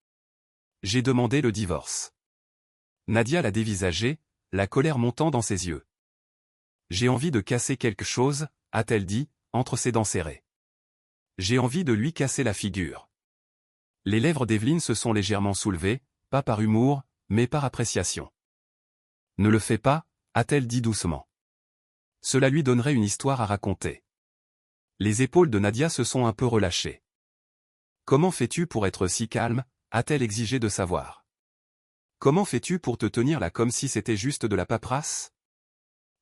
J'ai demandé le divorce. Nadia l'a dévisagé, la colère montant dans ses yeux. J'ai envie de casser quelque chose, a-t-elle dit, entre ses dents serrées. J'ai envie de lui casser la figure. Les lèvres d'Evelyne se sont légèrement soulevées, pas par humour, mais par appréciation. Ne le fais pas, a-t-elle dit doucement. Cela lui donnerait une histoire à raconter. Les épaules de Nadia se sont un peu relâchées. Comment fais-tu pour être si calme, a-t-elle exigé de savoir. Comment fais-tu pour te tenir là comme si c'était juste de la paperasse?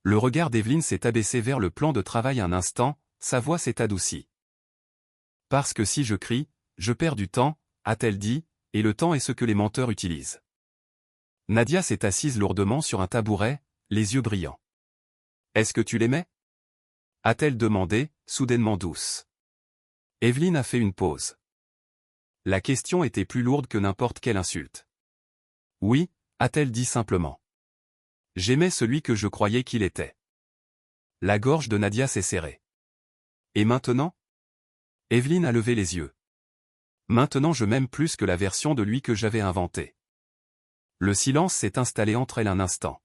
Le regard d'Evelyne s'est abaissé vers le plan de travail un instant, sa voix s'est adoucie. Parce que si je crie, je perds du temps, a-t-elle dit, et le temps est ce que les menteurs utilisent. Nadia s'est assise lourdement sur un tabouret, les yeux brillants. Est-ce que tu l'aimais? A-t-elle demandé, soudainement douce. Evelyne a fait une pause. La question était plus lourde que n'importe quelle insulte. Oui, a-t-elle dit simplement. J'aimais celui que je croyais qu'il était. La gorge de Nadia s'est serrée. Et maintenant? Evelyne a levé les yeux. Maintenant je m'aime plus que la version de lui que j'avais inventée. Le silence s'est installé entre elles un instant.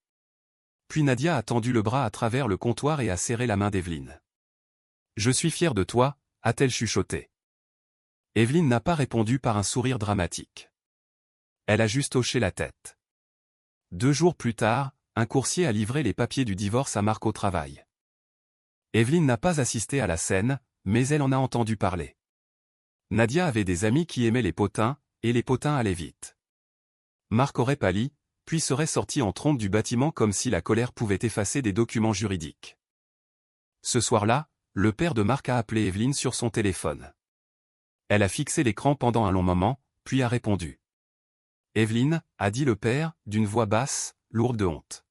Puis Nadia a tendu le bras à travers le comptoir et a serré la main d'Evelyne. Je suis fier de toi, a-t-elle chuchoté. Evelyne n'a pas répondu par un sourire dramatique. Elle a juste hoché la tête. 2 jours plus tard, un coursier a livré les papiers du divorce à Marc au travail. Evelyne n'a pas assisté à la scène, mais elle en a entendu parler. Nadia avait des amis qui aimaient les potins, et les potins allaient vite. Marc aurait pâli, puis serait sorti en trombe du bâtiment comme si la colère pouvait effacer des documents juridiques. Ce soir-là, le père de Marc a appelé Evelyne sur son téléphone. Elle a fixé l'écran pendant un long moment, puis a répondu. « Evelyne, a dit le père, d'une voix basse, lourde de honte.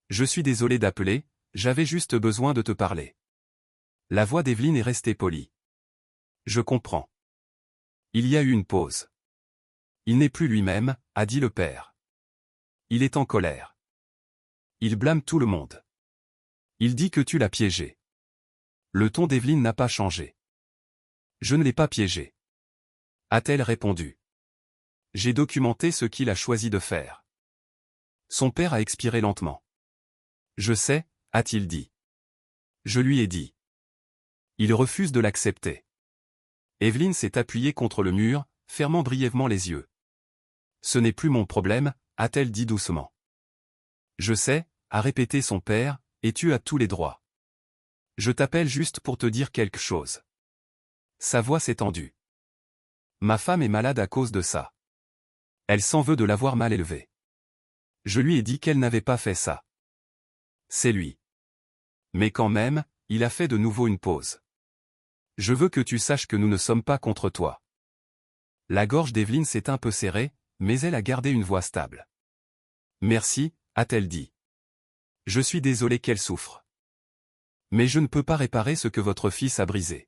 Je suis désolé d'appeler, j'avais juste besoin de te parler. » La voix d'Evelyne est restée polie. « Je comprends. » Il y a eu une pause. « Il n'est plus lui-même, a dit le père. Il est en colère. Il blâme tout le monde. Il dit que tu l'as piégé. » Le ton d'Evelyne n'a pas changé. « Je ne l'ai pas piégé. » A-t-elle répondu. « J'ai documenté ce qu'il a choisi de faire. » Son père a expiré lentement. « Je sais, a-t-il dit. Je lui ai dit. » Il refuse de l'accepter. Evelyne s'est appuyée contre le mur, fermant brièvement les yeux. « Ce n'est plus mon problème, a-t-elle dit doucement. « Je sais, a répété son père, et tu as tous les droits. Je t'appelle juste pour te dire quelque chose. » Sa voix s'est tendue. « Ma femme est malade à cause de ça. Elle s'en veut de l'avoir mal élevée. Je lui ai dit qu'elle n'avait pas fait ça. C'est lui. Mais quand même, il a fait de nouveau une pause. Je veux que tu saches que nous ne sommes pas contre toi. » La gorge d'Evelyne s'est un peu serrée, mais elle a gardé une voix stable. « Merci, a-t-elle dit. Je suis désolé qu'elle souffre. Mais je ne peux pas réparer ce que votre fils a brisé. »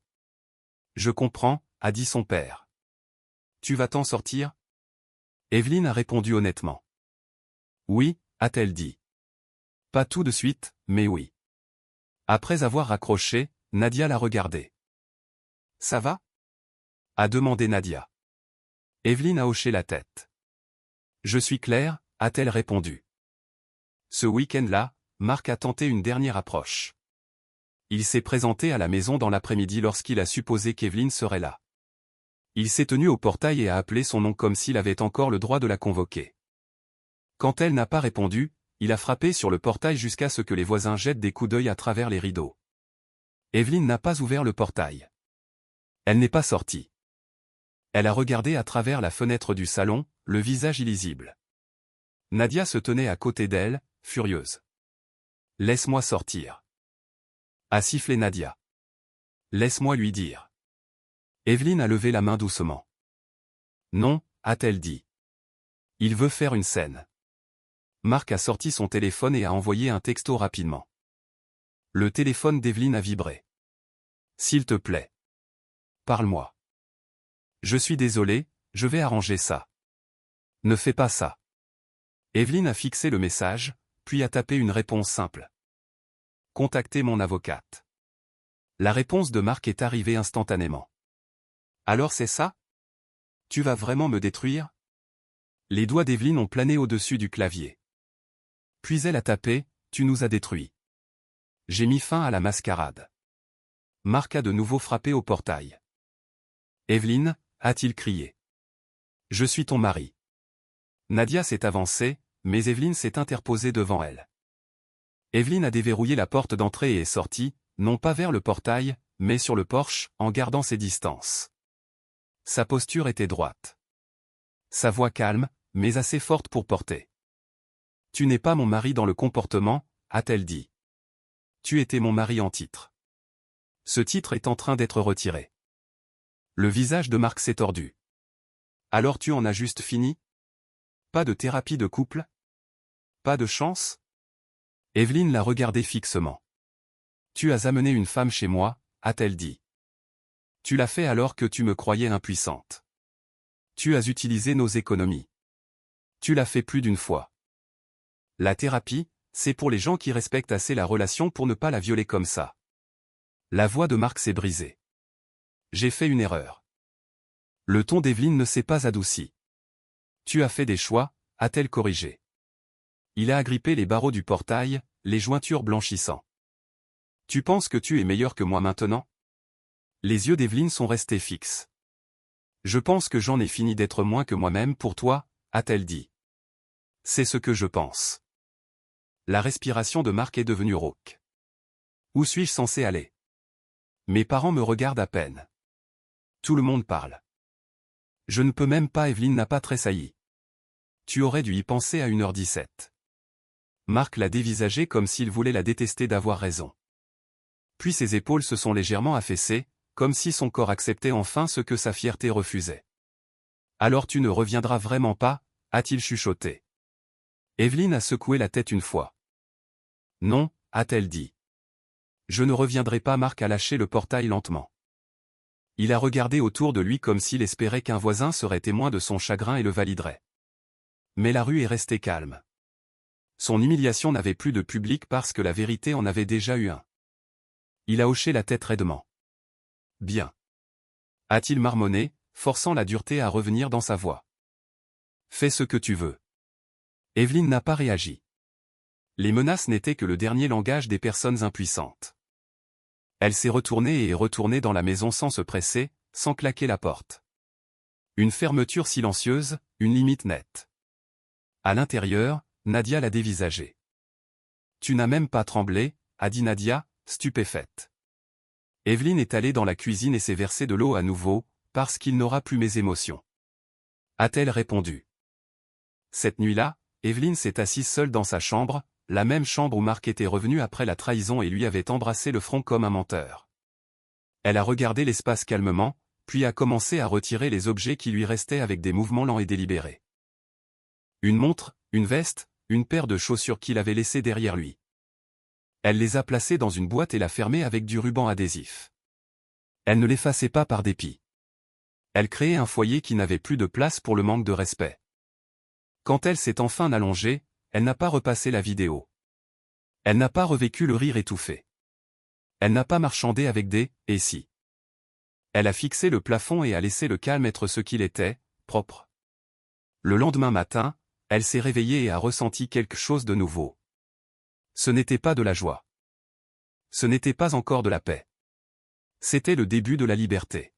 Je comprends, a dit son père. Tu vas t'en sortir? Evelyne a répondu honnêtement. Oui, a-t-elle dit. Pas tout de suite, mais oui. Après avoir raccroché, Nadia l'a regardé. Ça va? A demandé Nadia. Evelyne a hoché la tête. Je suis claire, a-t-elle répondu. Ce week-end-là, Marc a tenté une dernière approche. Il s'est présenté à la maison dans l'après-midi lorsqu'il a supposé qu'Evelyne serait là. Il s'est tenu au portail et a appelé son nom comme s'il avait encore le droit de la convoquer. Quand elle n'a pas répondu, il a frappé sur le portail jusqu'à ce que les voisins jettent des coups d'œil à travers les rideaux. Evelyne n'a pas ouvert le portail. Elle n'est pas sortie. Elle a regardé à travers la fenêtre du salon, le visage illisible. Nadia se tenait à côté d'elle, furieuse. « Laisse-moi sortir. » A sifflé Nadia. « Laisse-moi lui dire. » Evelyne a levé la main doucement. « Non, a-t-elle dit. Il veut faire une scène. » Marc a sorti son téléphone et a envoyé un texto rapidement. Le téléphone d'Evelyne a vibré. « S'il te plaît. Parle-moi. Je suis désolé, je vais arranger ça. Ne fais pas ça. » Evelyne a fixé le message, puis a tapé une réponse simple. « Contactez mon avocate. » La réponse de Marc est arrivée instantanément. « Alors c'est ça? Tu vas vraiment me détruire? » Les doigts d'Evelyne ont plané au-dessus du clavier. Puis elle a tapé, « Tu nous as détruits. » J'ai mis fin à la mascarade. Marc a de nouveau frappé au portail. « Evelyne, a-t-il crié. Je suis ton mari. » Nadia s'est avancée, mais Evelyne s'est interposée devant elle. Evelyne a déverrouillé la porte d'entrée et est sortie, non pas vers le portail, mais sur le porche, en gardant ses distances. Sa posture était droite. Sa voix calme, mais assez forte pour porter. « Tu n'es pas mon mari dans le comportement, a-t-elle dit. Tu étais mon mari en titre. Ce titre est en train d'être retiré. » Le visage de Marc s'est tordu. « Alors tu en as juste fini? Pas de thérapie de couple? Pas de chance? » Evelyne l'a regardé fixement. « Tu as amené une femme chez moi, a-t-elle dit. Tu l'as fait alors que tu me croyais impuissante. Tu as utilisé nos économies. Tu l'as fait plus d'une fois. La thérapie, c'est pour les gens qui respectent assez la relation pour ne pas la violer comme ça. La voix de Marc s'est brisée. J'ai fait une erreur. Le ton d'Evelyne ne s'est pas adouci. Tu as fait des choix, a-t-elle corrigé. Il a agrippé les barreaux du portail, les jointures blanchissant. Tu penses que tu es meilleur que moi maintenant? Les yeux d'Evelyne sont restés fixes. Je pense que j'en ai fini d'être moins que moi-même pour toi, a-t-elle dit. C'est ce que je pense. La respiration de Marc est devenue rauque. Où suis-je censé aller? Mes parents me regardent à peine. Tout le monde parle. Je ne peux même pas. Evelyne n'a pas tressailli. Tu aurais dû y penser à 1h17. Marc l'a dévisagée comme s'il voulait la détester d'avoir raison. Puis ses épaules se sont légèrement affaissées, comme si son corps acceptait enfin ce que sa fierté refusait. Alors tu ne reviendras vraiment pas, a-t-il chuchoté. Evelyne a secoué la tête une fois. Non, a-t-elle dit. Je ne reviendrai pas. Marc a lâché le portail lentement. Il a regardé autour de lui comme s'il espérait qu'un voisin serait témoin de son chagrin et le validerait. Mais la rue est restée calme. Son humiliation n'avait plus de public parce que la vérité en avait déjà eu un. Il a hoché la tête raidement. Bien. A-t-il marmonné, forçant la dureté à revenir dans sa voix. Fais ce que tu veux. Evelyne n'a pas réagi. Les menaces n'étaient que le dernier langage des personnes impuissantes. Elle s'est retournée et est retournée dans la maison sans se presser, sans claquer la porte. Une fermeture silencieuse, une limite nette. À l'intérieur, Nadia l'a dévisagée. Tu n'as même pas tremblé, a dit Nadia, stupéfaite. Evelyne est allée dans la cuisine et s'est versée de l'eau à nouveau, parce qu'il n'aura plus mes émotions. A-t-elle répondu. Cette nuit-là, Evelyne s'est assise seule dans sa chambre, la même chambre où Marc était revenu après la trahison et lui avait embrassé le front comme un menteur. Elle a regardé l'espace calmement, puis a commencé à retirer les objets qui lui restaient avec des mouvements lents et délibérés. Une montre, une veste, une paire de chaussures qu'il avait laissées derrière lui. Elle les a placées dans une boîte et l'a fermée avec du ruban adhésif. Elle ne l'effaçait pas par dépit. Elle créait un foyer qui n'avait plus de place pour le manque de respect. Quand elle s'est enfin allongée, elle n'a pas repassé la vidéo. Elle n'a pas revécu le rire étouffé. Elle n'a pas marchandé avec des « et si ». Elle a fixé le plafond et a laissé le calme être ce qu'il était, propre. Le lendemain matin, elle s'est réveillée et a ressenti quelque chose de nouveau. Ce n'était pas de la joie. Ce n'était pas encore de la paix. C'était le début de la liberté.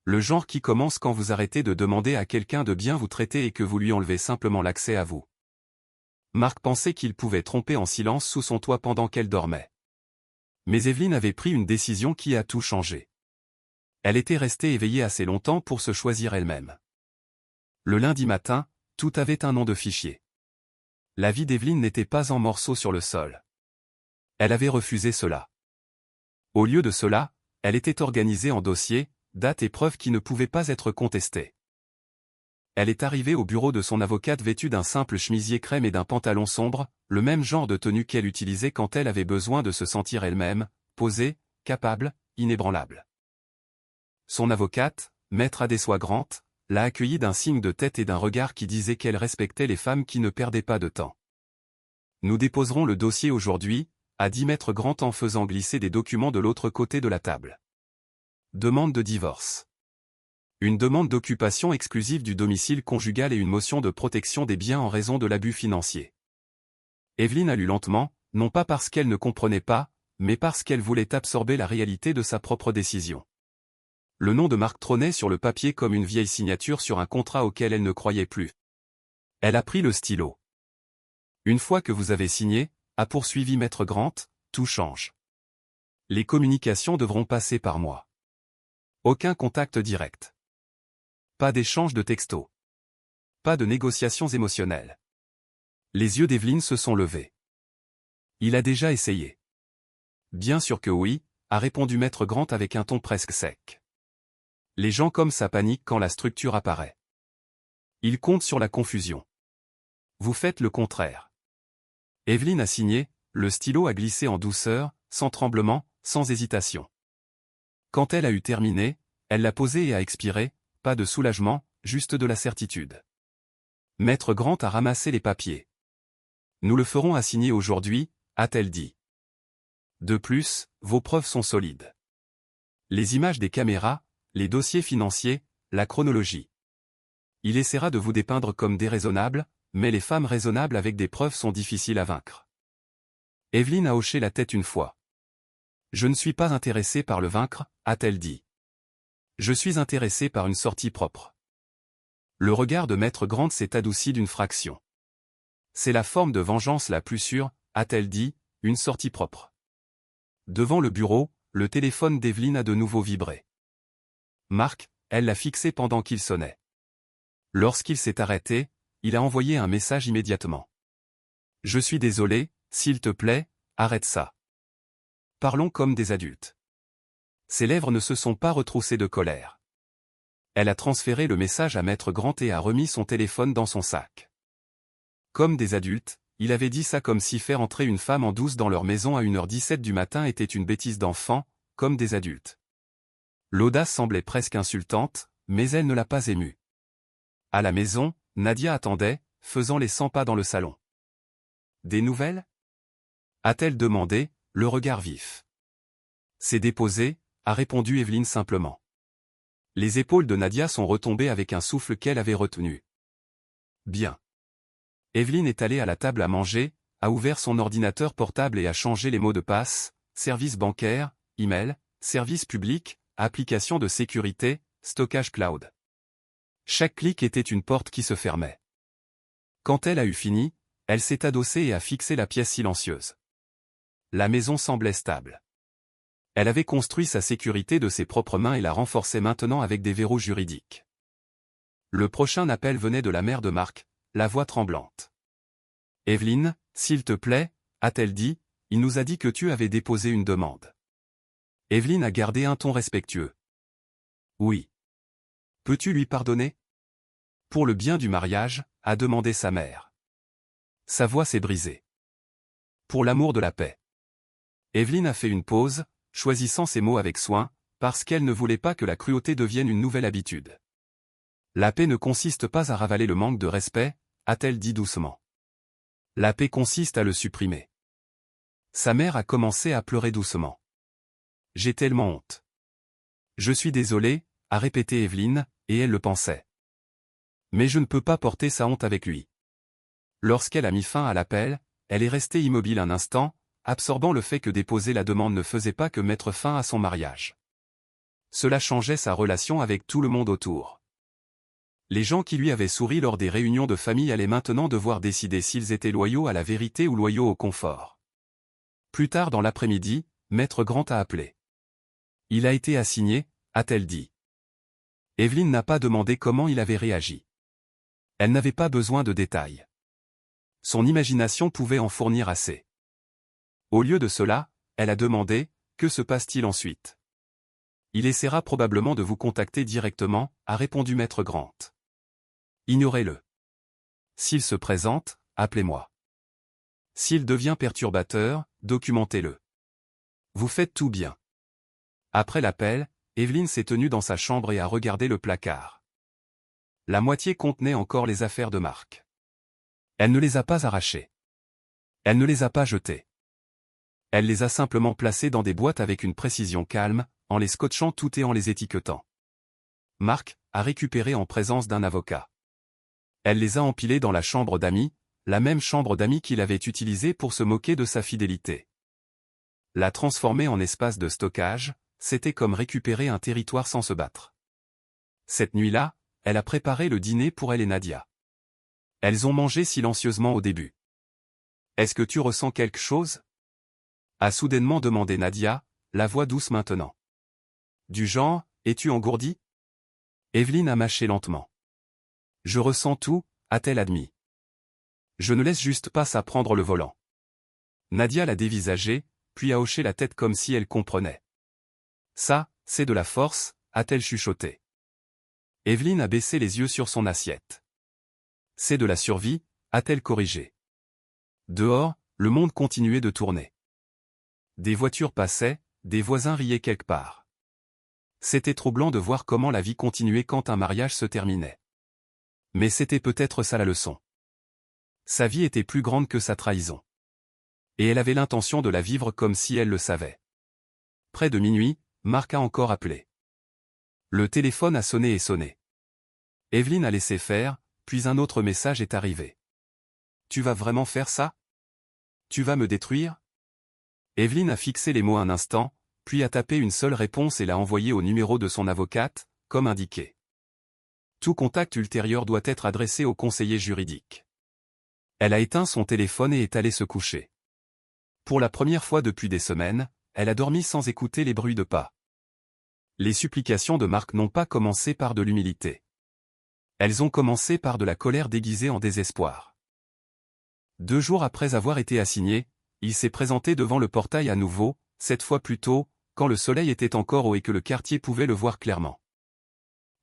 Le genre qui commence quand vous arrêtez de demander à quelqu'un de bien vous traiter et que vous lui enlevez simplement l'accès à vous. Marc pensait qu'il pouvait tromper en silence sous son toit pendant qu'elle dormait. Mais Evelyne avait pris une décision qui a tout changé. Elle était restée éveillée assez longtemps pour se choisir elle-même. Le lundi matin, tout avait un nom de fichier. La vie d'Evelyne n'était pas en morceaux sur le sol. Elle avait refusé cela. Au lieu de cela, elle était organisée en dossiers, dates et preuves qui ne pouvaient pas être contestées. Elle est arrivée au bureau de son avocate vêtue d'un simple chemisier crème et d'un pantalon sombre, le même genre de tenue qu'elle utilisait quand elle avait besoin de se sentir elle-même, posée, capable, inébranlable. Son avocate, maître Adessois Grant, l'a accueillie d'un signe de tête et d'un regard qui disait qu'elle respectait les femmes qui ne perdaient pas de temps. Nous déposerons le dossier aujourd'hui, a dit maître Grant en faisant glisser des documents de l'autre côté de la table. Demande de divorce. Une demande d'occupation exclusive du domicile conjugal et une motion de protection des biens en raison de l'abus financier. Evelyne a lu lentement, non pas parce qu'elle ne comprenait pas, mais parce qu'elle voulait absorber la réalité de sa propre décision. Le nom de Marc trônait sur le papier comme une vieille signature sur un contrat auquel elle ne croyait plus. Elle a pris le stylo. Une fois que vous avez signé, a poursuivi maître Grant, tout change. Les communications devront passer par moi. Aucun contact direct. Pas d'échange de textos. Pas de négociations émotionnelles. Les yeux d'Evelyne se sont levés. Il a déjà essayé. Bien sûr que oui, a répondu maître Grant avec un ton presque sec. Les gens comme ça paniquent quand la structure apparaît. Ils comptent sur la confusion. Vous faites le contraire. Evelyne a signé, le stylo a glissé en douceur, sans tremblement, sans hésitation. Quand elle a eu terminé, elle l'a posé et a expiré, pas de soulagement, juste de la certitude. Maître Grant a ramassé les papiers. Nous le ferons assigner aujourd'hui, a-t-elle dit. De plus, vos preuves sont solides. Les images des caméras, les dossiers financiers, la chronologie. Il essaiera de vous dépeindre comme déraisonnable, mais les femmes raisonnables avec des preuves sont difficiles à vaincre. Evelyn a hoché la tête une fois. Je ne suis pas intéressée par le vaincre, a-t-elle dit. Je suis intéressée par une sortie propre. Le regard de Maître Grant s'est adouci d'une fraction. C'est la forme de vengeance la plus sûre, a-t-elle dit, une sortie propre. Devant le bureau, le téléphone d'Evelyn a de nouveau vibré. Marc, elle l'a fixé pendant qu'il sonnait. Lorsqu'il s'est arrêté, il a envoyé un message immédiatement. Je suis désolé, s'il te plaît, arrête ça. Parlons comme des adultes. Ses lèvres ne se sont pas retroussées de colère. Elle a transféré le message à Maître Grant et a remis son téléphone dans son sac. Comme des adultes, il avait dit ça comme si faire entrer une femme en douce dans leur maison à 1h17 du matin était une bêtise d'enfant, comme des adultes. L'audace semblait presque insultante, mais elle ne l'a pas émue. À la maison, Nadia attendait, faisant les 100 pas dans le salon. Des nouvelles ? A-t-elle demandé, le regard vif. C'est déposé, a répondu Evelyn simplement. Les épaules de Nadia sont retombées avec un souffle qu'elle avait retenu. Bien. Evelyn est allée à la table à manger, a ouvert son ordinateur portable et a changé les mots de passe, service bancaire, email, service public, application de sécurité, stockage cloud. Chaque clic était une porte qui se fermait. Quand elle a eu fini, elle s'est adossée et a fixé la pièce silencieuse. La maison semblait stable. Elle avait construit sa sécurité de ses propres mains et la renforçait maintenant avec des verrous juridiques. Le prochain appel venait de la mère de Marc, la voix tremblante. « Evelyn, s'il te plaît, a-t-elle dit, il nous a dit que tu avais déposé une demande. » Evelyn a gardé un ton respectueux. « Oui. Peux-tu lui pardonner ? » « Pour le bien du mariage, a demandé sa mère. Sa voix s'est brisée. « Pour l'amour de la paix. » Evelyn a fait une pause, choisissant ses mots avec soin, parce qu'elle ne voulait pas que la cruauté devienne une nouvelle habitude. La paix ne consiste pas à ravaler le manque de respect, a-t-elle dit doucement. La paix consiste à le supprimer. Sa mère a commencé à pleurer doucement. J'ai tellement honte. Je suis désolée, a répété Evelyn, et elle le pensait. Mais je ne peux pas porter sa honte avec lui. Lorsqu'elle a mis fin à l'appel, elle est restée immobile un instant, absorbant le fait que déposer la demande ne faisait pas que mettre fin à son mariage. Cela changeait sa relation avec tout le monde autour. Les gens qui lui avaient souri lors des réunions de famille allaient maintenant devoir décider s'ils étaient loyaux à la vérité ou loyaux au confort. Plus tard dans l'après-midi, Maître Grant a appelé. Il a été assigné, a-t-elle dit. Evelyn n'a pas demandé comment il avait réagi. Elle n'avait pas besoin de détails. Son imagination pouvait en fournir assez. Au lieu de cela, elle a demandé, que se passe-t-il ensuite ? Il essaiera probablement de vous contacter directement, a répondu Maître Grant. Ignorez-le. S'il se présente, appelez-moi. S'il devient perturbateur, documentez-le. Vous faites tout bien. Après l'appel, Evelyn s'est tenue dans sa chambre et a regardé le placard. La moitié contenait encore les affaires de Marc. Elle ne les a pas arrachées. Elle ne les a pas jetées. Elle les a simplement placées dans des boîtes avec une précision calme, en les scotchant toutes et en les étiquetant. Marc a récupéré en présence d'un avocat. Elle les a empilées dans la chambre d'amis, la même chambre d'amis qu'il avait utilisée pour se moquer de sa fidélité. La transformer en espace de stockage, c'était comme récupérer un territoire sans se battre. Cette nuit-là, elle a préparé le dîner pour elle et Nadia. Elles ont mangé silencieusement au début. « Est-ce que tu ressens quelque chose ?» a soudainement demandé Nadia, la voix douce maintenant. Du genre, es-tu engourdie ? Evelyn a mâché lentement. Je ressens tout, a-t-elle admis. Je ne laisse juste pas ça prendre le volant. Nadia l'a dévisagé, puis a hoché la tête comme si elle comprenait. Ça, c'est de la force, a-t-elle chuchoté. Evelyn a baissé les yeux sur son assiette. C'est de la survie, a-t-elle corrigé. Dehors, le monde continuait de tourner. Des voitures passaient, des voisins riaient quelque part. C'était troublant de voir comment la vie continuait quand un mariage se terminait. Mais c'était peut-être ça la leçon. Sa vie était plus grande que sa trahison. Et elle avait l'intention de la vivre comme si elle le savait. Près de minuit, Marc a encore appelé. Le téléphone a sonné et sonné. Evelyne a laissé faire, puis un autre message est arrivé. « Tu vas vraiment faire ça? Tu vas me détruire ?» Evelyne a fixé les mots un instant, puis a tapé une seule réponse et l'a envoyée au numéro de son avocate, comme indiqué. Tout contact ultérieur doit être adressé au conseiller juridique. Elle a éteint son téléphone et est allée se coucher. Pour la première fois depuis des semaines, elle a dormi sans écouter les bruits de pas. Les supplications de Marc n'ont pas commencé par de l'humilité. Elles ont commencé par de la colère déguisée en désespoir. 2 jours après avoir été assigné, il s'est présenté devant le portail à nouveau, cette fois plus tôt, quand le soleil était encore haut et que le quartier pouvait le voir clairement.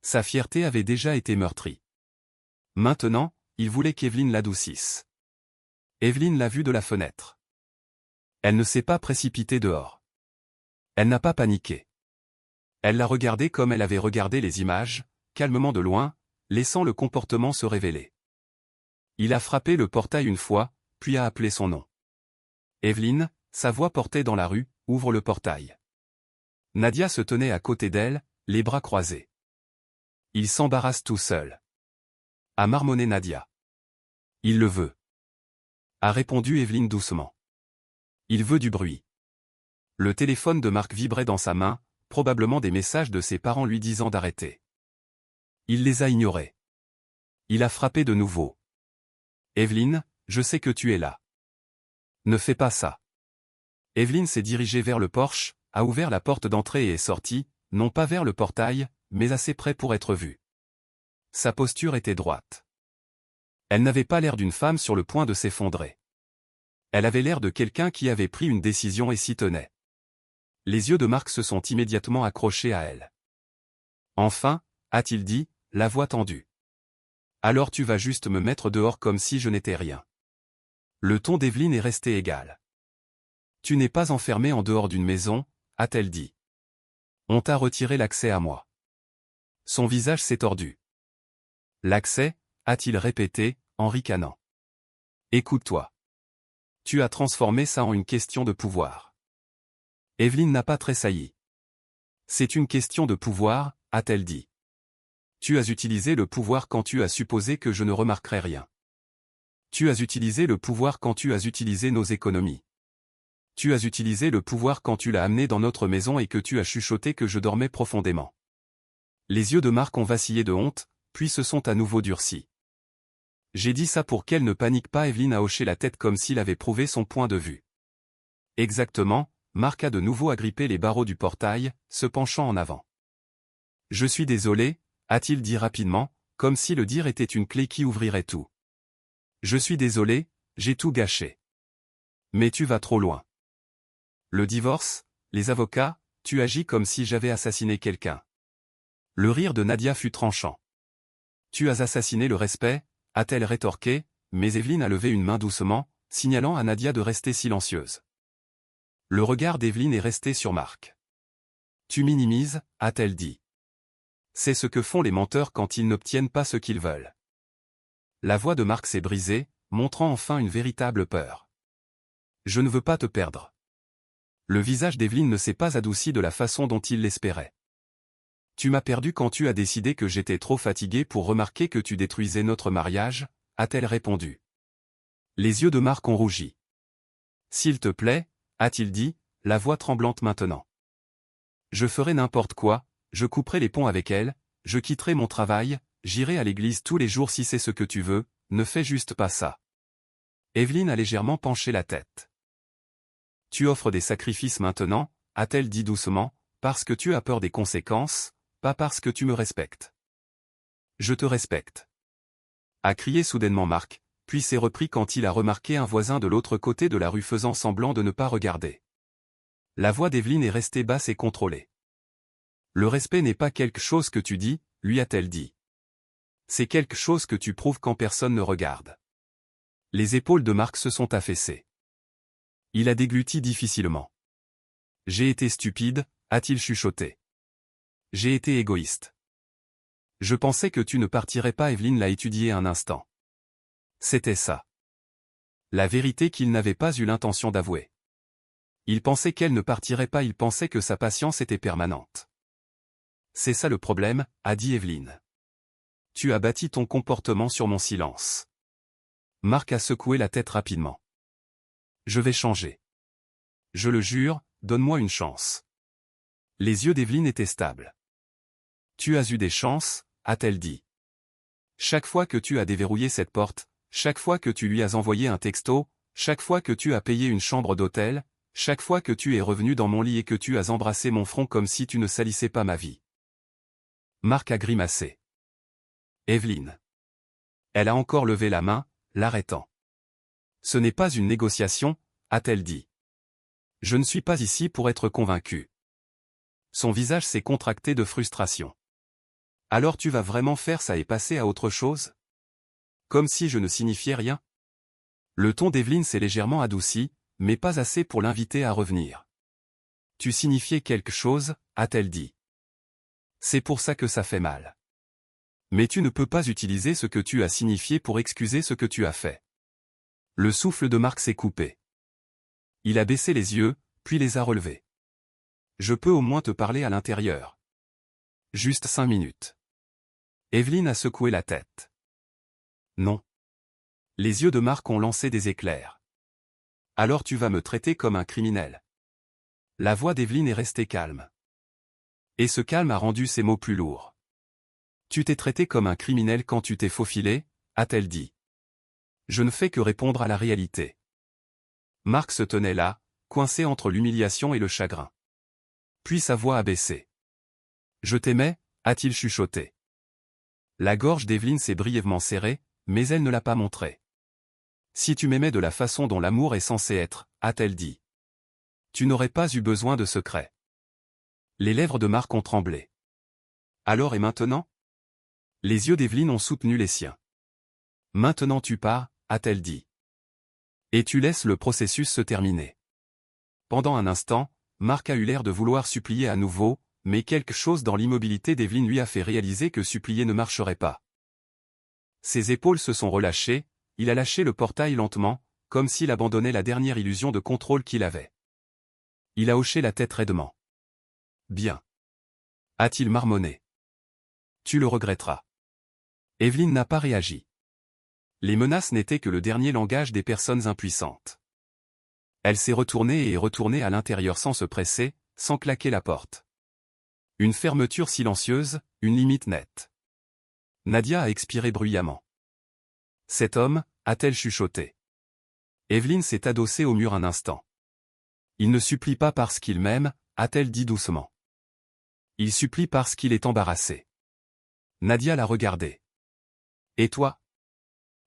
Sa fierté avait déjà été meurtrie. Maintenant, il voulait qu'Evelyne l'adoucisse. Evelyne l'a vu de la fenêtre. Elle ne s'est pas précipitée dehors. Elle n'a pas paniqué. Elle l'a regardé comme elle avait regardé les images, calmement de loin, laissant le comportement se révéler. Il a frappé le portail une fois, puis a appelé son nom. Evelyne, sa voix portée dans la rue, ouvre le portail. Nadia se tenait à côté d'elle, les bras croisés. Il s'embarrasse tout seul. A marmonné Nadia. Il le veut. A répondu Evelyne doucement. Il veut du bruit. Le téléphone de Marc vibrait dans sa main, probablement des messages de ses parents lui disant d'arrêter. Il les a ignorés. Il a frappé de nouveau. Evelyne, je sais que tu es là. Ne fais pas ça. Evelyne s'est dirigée vers le porche, a ouvert la porte d'entrée et est sortie, non pas vers le portail, mais assez près pour être vue. Sa posture était droite. Elle n'avait pas l'air d'une femme sur le point de s'effondrer. Elle avait l'air de quelqu'un qui avait pris une décision et s'y tenait. Les yeux de Marc se sont immédiatement accrochés à elle. Enfin, a-t-il dit, la voix tendue. Alors tu vas juste me mettre dehors comme si je n'étais rien. Le ton d'Evelyne est resté égal. Tu n'es pas enfermé en dehors d'une maison, a-t-elle dit. On t'a retiré l'accès à moi. Son visage s'est tordu. L'accès, a-t-il répété, en ricanant. Écoute-toi. Tu as transformé ça en une question de pouvoir. Evelyne n'a pas tressailli. C'est une question de pouvoir, a-t-elle dit. Tu as utilisé le pouvoir quand tu as supposé que je ne remarquerais rien. Tu as utilisé le pouvoir quand tu as utilisé nos économies. Tu as utilisé le pouvoir quand tu l'as amené dans notre maison et que tu as chuchoté que je dormais profondément. Les yeux de Marc ont vacillé de honte, puis se sont à nouveau durcis. J'ai dit ça pour qu'elle ne panique pas. Evelyne a hoché la tête comme s'il avait prouvé son point de vue. Exactement, Marc a de nouveau agrippé les barreaux du portail, se penchant en avant. Je suis désolé, a-t-il dit rapidement, comme si le dire était une clé qui ouvrirait tout. Je suis désolé, j'ai tout gâché. Mais tu vas trop loin. Le divorce, les avocats, tu agis comme si j'avais assassiné quelqu'un. Le rire de Nadia fut tranchant. Tu as assassiné le respect, a-t-elle rétorqué, mais Evelyne a levé une main doucement, signalant à Nadia de rester silencieuse. Le regard d'Evelyne est resté sur Marc. Tu minimises, a-t-elle dit. C'est ce que font les menteurs quand ils n'obtiennent pas ce qu'ils veulent. La voix de Marc s'est brisée, montrant enfin une véritable peur. Je ne veux pas te perdre. Le visage d'Evelyne ne s'est pas adouci de la façon dont il l'espérait. Tu m'as perdu quand tu as décidé que j'étais trop fatigué pour remarquer que tu détruisais notre mariage, a-t-elle répondu. Les yeux de Marc ont rougi. S'il te plaît, a-t-il dit, la voix tremblante maintenant. Je ferai n'importe quoi, je couperai les ponts avec elle, je quitterai mon travail, j'irai à l'église tous les jours si c'est ce que tu veux, ne fais juste pas ça. Evelyne a légèrement penché la tête. Tu offres des sacrifices maintenant, a-t-elle dit doucement, parce que tu as peur des conséquences, pas parce que tu me respectes. Je te respecte. A crié soudainement Marc, puis s'est repris quand il a remarqué un voisin de l'autre côté de la rue faisant semblant de ne pas regarder. La voix d'Evelyne est restée basse et contrôlée. Le respect n'est pas quelque chose que tu dis, lui a-t-elle dit. C'est quelque chose que tu prouves quand personne ne regarde. Les épaules de Marc se sont affaissées. Il a dégluti difficilement. J'ai été stupide, a-t-il chuchoté. J'ai été égoïste. Je pensais que tu ne partirais pas. Evelyne l'a étudié un instant. C'était ça. La vérité qu'il n'avait pas eu l'intention d'avouer. Il pensait qu'elle ne partirait pas, il pensait que sa patience était permanente. C'est ça le problème, a dit Evelyne. Tu as bâti ton comportement sur mon silence. Marc a secoué la tête rapidement. Je vais changer. Je le jure, donne-moi une chance. Les yeux d'Evelyne étaient stables. Tu as eu des chances, a-t-elle dit. Chaque fois que tu as déverrouillé cette porte, chaque fois que tu lui as envoyé un texto, chaque fois que tu as payé une chambre d'hôtel, chaque fois que tu es revenu dans mon lit et que tu as embrassé mon front comme si tu ne salissais pas ma vie. Marc a grimacé. Evelyne. Elle a encore levé la main, l'arrêtant. Ce n'est pas une négociation, a-t-elle dit. Je ne suis pas ici pour être convaincu. Son visage s'est contracté de frustration. Alors tu vas vraiment faire ça et passer à autre chose? Comme si je ne signifiais rien? Le ton d'Evelyne s'est légèrement adouci, mais pas assez pour l'inviter à revenir. Tu signifiais quelque chose, a-t-elle dit. C'est pour ça que ça fait mal. Mais tu ne peux pas utiliser ce que tu as signifié pour excuser ce que tu as fait. Le souffle de Marc s'est coupé. Il a baissé les yeux, puis les a relevés. Je peux au moins te parler à l'intérieur. Juste 5 minutes. Evelyne a secoué la tête. Non. Les yeux de Marc ont lancé des éclairs. Alors tu vas me traiter comme un criminel. La voix d'Evelyne est restée calme. Et ce calme a rendu ses mots plus lourds. Tu t'es traité comme un criminel quand tu t'es faufilé, a-t-elle dit. Je ne fais que répondre à la réalité. Marc se tenait là, coincé entre l'humiliation et le chagrin. Puis sa voix a baissé. Je t'aimais, a-t-il chuchoté. La gorge d'Evelyne s'est brièvement serrée, mais elle ne l'a pas montré. Si tu m'aimais de la façon dont l'amour est censé être, a-t-elle dit. Tu n'aurais pas eu besoin de secret. Les lèvres de Marc ont tremblé. Alors et maintenant? Les yeux d'Evelyne ont soutenu les siens. Maintenant tu pars, a-t-elle dit. Et tu laisses le processus se terminer. Pendant un instant, Marc a eu l'air de vouloir supplier à nouveau, mais quelque chose dans l'immobilité d'Evelyne lui a fait réaliser que supplier ne marcherait pas. Ses épaules se sont relâchées, il a lâché le portail lentement, comme s'il abandonnait la dernière illusion de contrôle qu'il avait. Il a hoché la tête raidement. Bien. A-t-il marmonné. Tu le regretteras. Evelyne n'a pas réagi. Les menaces n'étaient que le dernier langage des personnes impuissantes. Elle s'est retournée et est retournée à l'intérieur sans se presser, sans claquer la porte. Une fermeture silencieuse, une limite nette. Nadia a expiré bruyamment. Cet homme, a-t-elle chuchoté. Evelyne s'est adossée au mur un instant. Il ne supplie pas parce qu'il m'aime, a-t-elle dit doucement. Il supplie parce qu'il est embarrassé. Nadia l'a regardé. Et toi?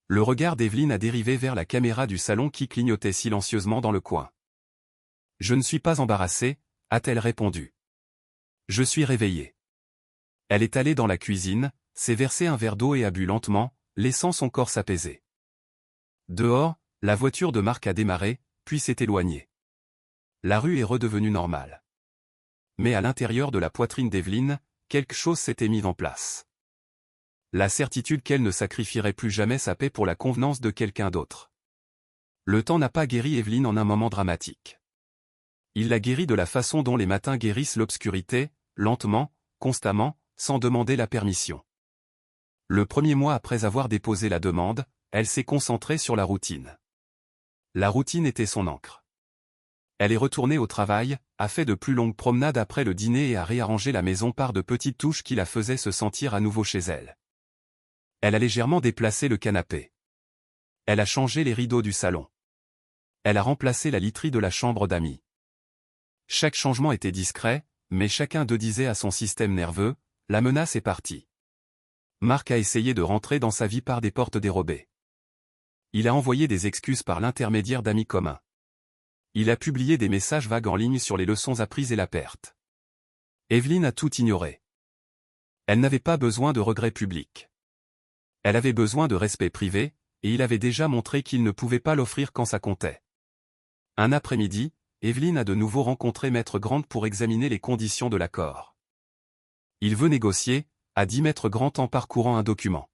Le regard d'Evelyne a dérivé vers la caméra du salon qui clignotait silencieusement dans le coin. Je ne suis pas embarrassée, a-t-elle répondu. Je suis réveillée. Elle est allée dans la cuisine, s'est versé un verre d'eau et a bu lentement, laissant son corps s'apaiser. Dehors, la voiture de Marc a démarré, puis s'est éloignée. La rue est redevenue normale. Mais à l'intérieur de la poitrine d'Evelyne, quelque chose s'était mis en place. La certitude qu'elle ne sacrifierait plus jamais sa paix pour la convenance de quelqu'un d'autre. Le temps n'a pas guéri Evelyne en un moment dramatique. Il l'a guérie de la façon dont les matins guérissent l'obscurité, lentement, constamment, sans demander la permission. Le premier mois après avoir déposé la demande, elle s'est concentrée sur la routine. La routine était son encre. Elle est retournée au travail, a fait de plus longues promenades après le dîner et a réarrangé la maison par de petites touches qui la faisaient se sentir à nouveau chez elle. Elle a légèrement déplacé le canapé. Elle a changé les rideaux du salon. Elle a remplacé la literie de la chambre d'amis. Chaque changement était discret, mais chacun d'eux disait à son système nerveux, la menace est partie. Marc a essayé de rentrer dans sa vie par des portes dérobées. Il a envoyé des excuses par l'intermédiaire d'amis communs. Il a publié des messages vagues en ligne sur les leçons apprises et la perte. Evelyne a tout ignoré. Elle n'avait pas besoin de regrets publics. Elle avait besoin de respect privé, et il avait déjà montré qu'il ne pouvait pas l'offrir quand ça comptait. Un après-midi, Evelyne a de nouveau rencontré Maître Grant pour examiner les conditions de l'accord. Il veut négocier, a dit Maître Grant en parcourant un document.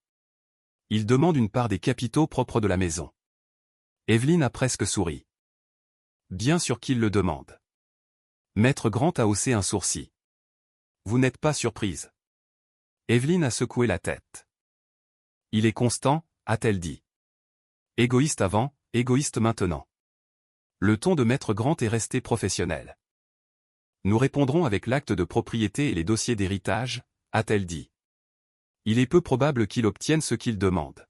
Il demande une part des capitaux propres de la maison. Evelyn a presque souri. Bien sûr qu'il le demande. Maître Grant a haussé un sourcil. Vous n'êtes pas surprise. Evelyn a secoué la tête. Il est constant, a-t-elle dit. Égoïste avant, égoïste maintenant. Le ton de Maître Grant est resté professionnel. Nous répondrons avec l'acte de propriété et les dossiers d'héritage, a-t-elle dit. Il est peu probable qu'il obtienne ce qu'il demande.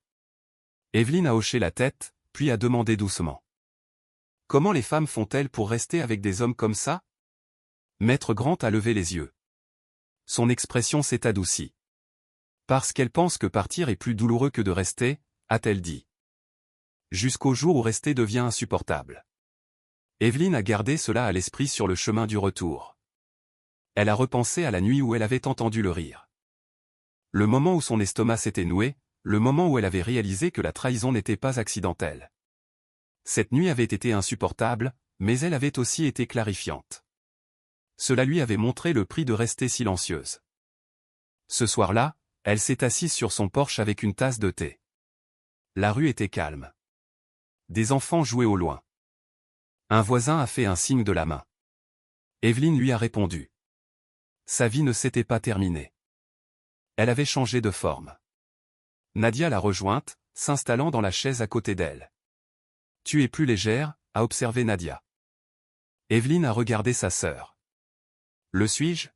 Evelyn a hoché la tête, puis a demandé doucement. Comment les femmes font-elles pour rester avec des hommes comme ça? Maître Grant a levé les yeux. Son expression s'est adoucie. Parce qu'elle pense que partir est plus douloureux que de rester, a-t-elle dit. Jusqu'au jour où rester devient insupportable. Evelyn a gardé cela à l'esprit sur le chemin du retour. Elle a repensé à la nuit où elle avait entendu le rire. Le moment où son estomac s'était noué, le moment où elle avait réalisé que la trahison n'était pas accidentelle. Cette nuit avait été insupportable, mais elle avait aussi été clarifiante. Cela lui avait montré le prix de rester silencieuse. Ce soir-là, elle s'est assise sur son porche avec une tasse de thé. La rue était calme. Des enfants jouaient au loin. Un voisin a fait un signe de la main. Evelyn lui a répondu. Sa vie ne s'était pas terminée. Elle avait changé de forme. Nadia l'a rejointe, s'installant dans la chaise à côté d'elle. Tu es plus légère, a observé Nadia. Evelyn a regardé sa sœur. Le suis-je?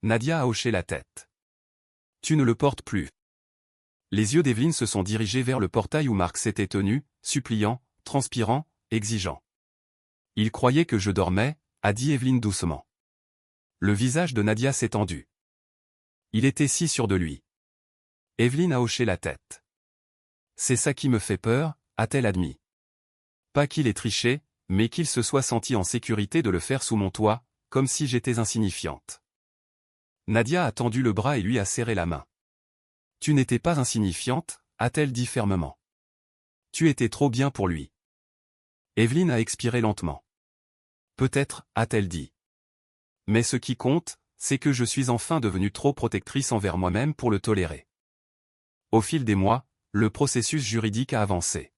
Nadia a hoché la tête. Tu ne le portes plus. Les yeux d'Evelyn se sont dirigés vers le portail où Marc s'était tenu, suppliant, transpirant, exigeant. Il croyait que je dormais, a dit Evelyn doucement. Le visage de Nadia s'est tendu. Il était si sûr de lui. Evelyn a hoché la tête. C'est ça qui me fait peur, a-t-elle admis. Pas qu'il ait triché, mais qu'il se soit senti en sécurité de le faire sous mon toit, comme si j'étais insignifiante. Nadia a tendu le bras et lui a serré la main. Tu n'étais pas insignifiante, a-t-elle dit fermement. Tu étais trop bien pour lui. Evelyn a expiré lentement. Peut-être, a-t-elle dit. Mais ce qui compte, c'est que je suis enfin devenue trop protectrice envers moi-même pour le tolérer. Au fil des mois, le processus juridique a avancé.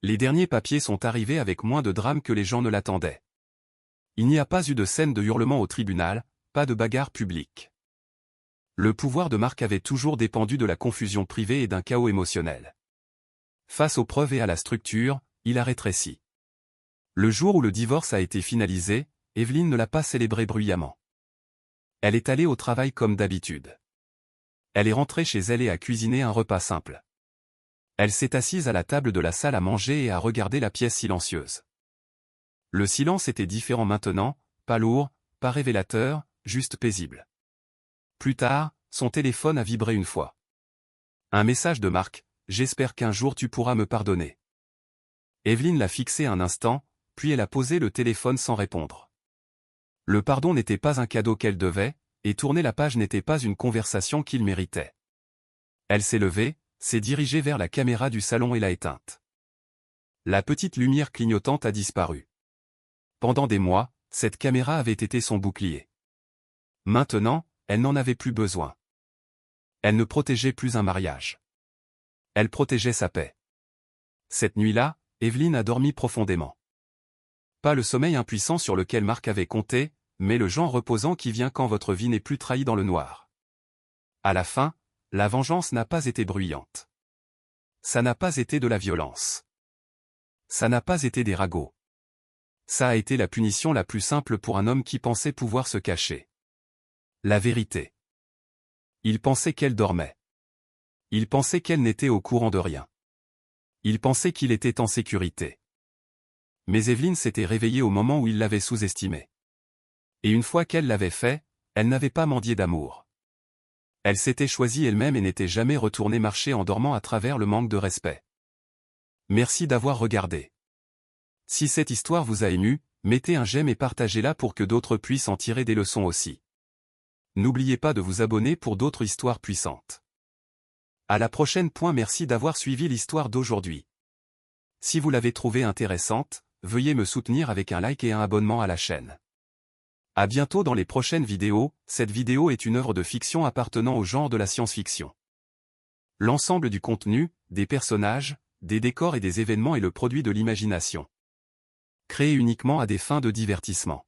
Les derniers papiers sont arrivés avec moins de drame que les gens ne l'attendaient. Il n'y a pas eu de scène de hurlement au tribunal, pas de bagarre publique. Le pouvoir de Marc avait toujours dépendu de la confusion privée et d'un chaos émotionnel. Face aux preuves et à la structure, il a rétréci. Le jour où le divorce a été finalisé, Evelyn ne l'a pas célébré bruyamment. Elle est allée au travail comme d'habitude. Elle est rentrée chez elle et a cuisiné un repas simple. Elle s'est assise à la table de la salle à manger et a regardé la pièce silencieuse. Le silence était différent maintenant, pas lourd, pas révélateur, juste paisible. Plus tard, son téléphone a vibré une fois. Un message de Marc, j'espère qu'un jour tu pourras me pardonner. Evelyn l'a fixé un instant, puis elle a posé le téléphone sans répondre. Le pardon n'était pas un cadeau qu'elle devait, et tourner la page n'était pas une conversation qu'il méritait. Elle s'est levée, s'est dirigée vers la caméra du salon et l'a éteinte. La petite lumière clignotante a disparu. Pendant des mois, cette caméra avait été son bouclier. Maintenant, elle n'en avait plus besoin. Elle ne protégeait plus un mariage. Elle protégeait sa paix. Cette nuit-là, Evelyn a dormi profondément. Pas le sommeil impuissant sur lequel Marc avait compté, mais le genre reposant qui vient quand votre vie n'est plus trahie dans le noir. À la fin, la vengeance n'a pas été bruyante. Ça n'a pas été de la violence. Ça n'a pas été des ragots. Ça a été la punition la plus simple pour un homme qui pensait pouvoir se cacher. La vérité. Il pensait qu'elle dormait. Il pensait qu'elle n'était au courant de rien. Il pensait qu'il était en sécurité. Mais Evelyn s'était réveillée au moment où il l'avait sous-estimée. Et une fois qu'elle l'avait fait, elle n'avait pas mendié d'amour. Elle s'était choisie elle-même et n'était jamais retournée marcher en dormant à travers le manque de respect. Merci d'avoir regardé. Si cette histoire vous a ému, mettez un j'aime et partagez-la pour que d'autres puissent en tirer des leçons aussi. N'oubliez pas de vous abonner pour d'autres histoires puissantes. À la prochaine. Merci d'avoir suivi l'histoire d'aujourd'hui. Si vous l'avez trouvée intéressante, veuillez me soutenir avec un like et un abonnement à la chaîne. À bientôt dans les prochaines vidéos. Cette vidéo est une œuvre de fiction appartenant au genre de la science-fiction. L'ensemble du contenu, des personnages, des décors et des événements est le produit de l'imagination. Créé uniquement à des fins de divertissement.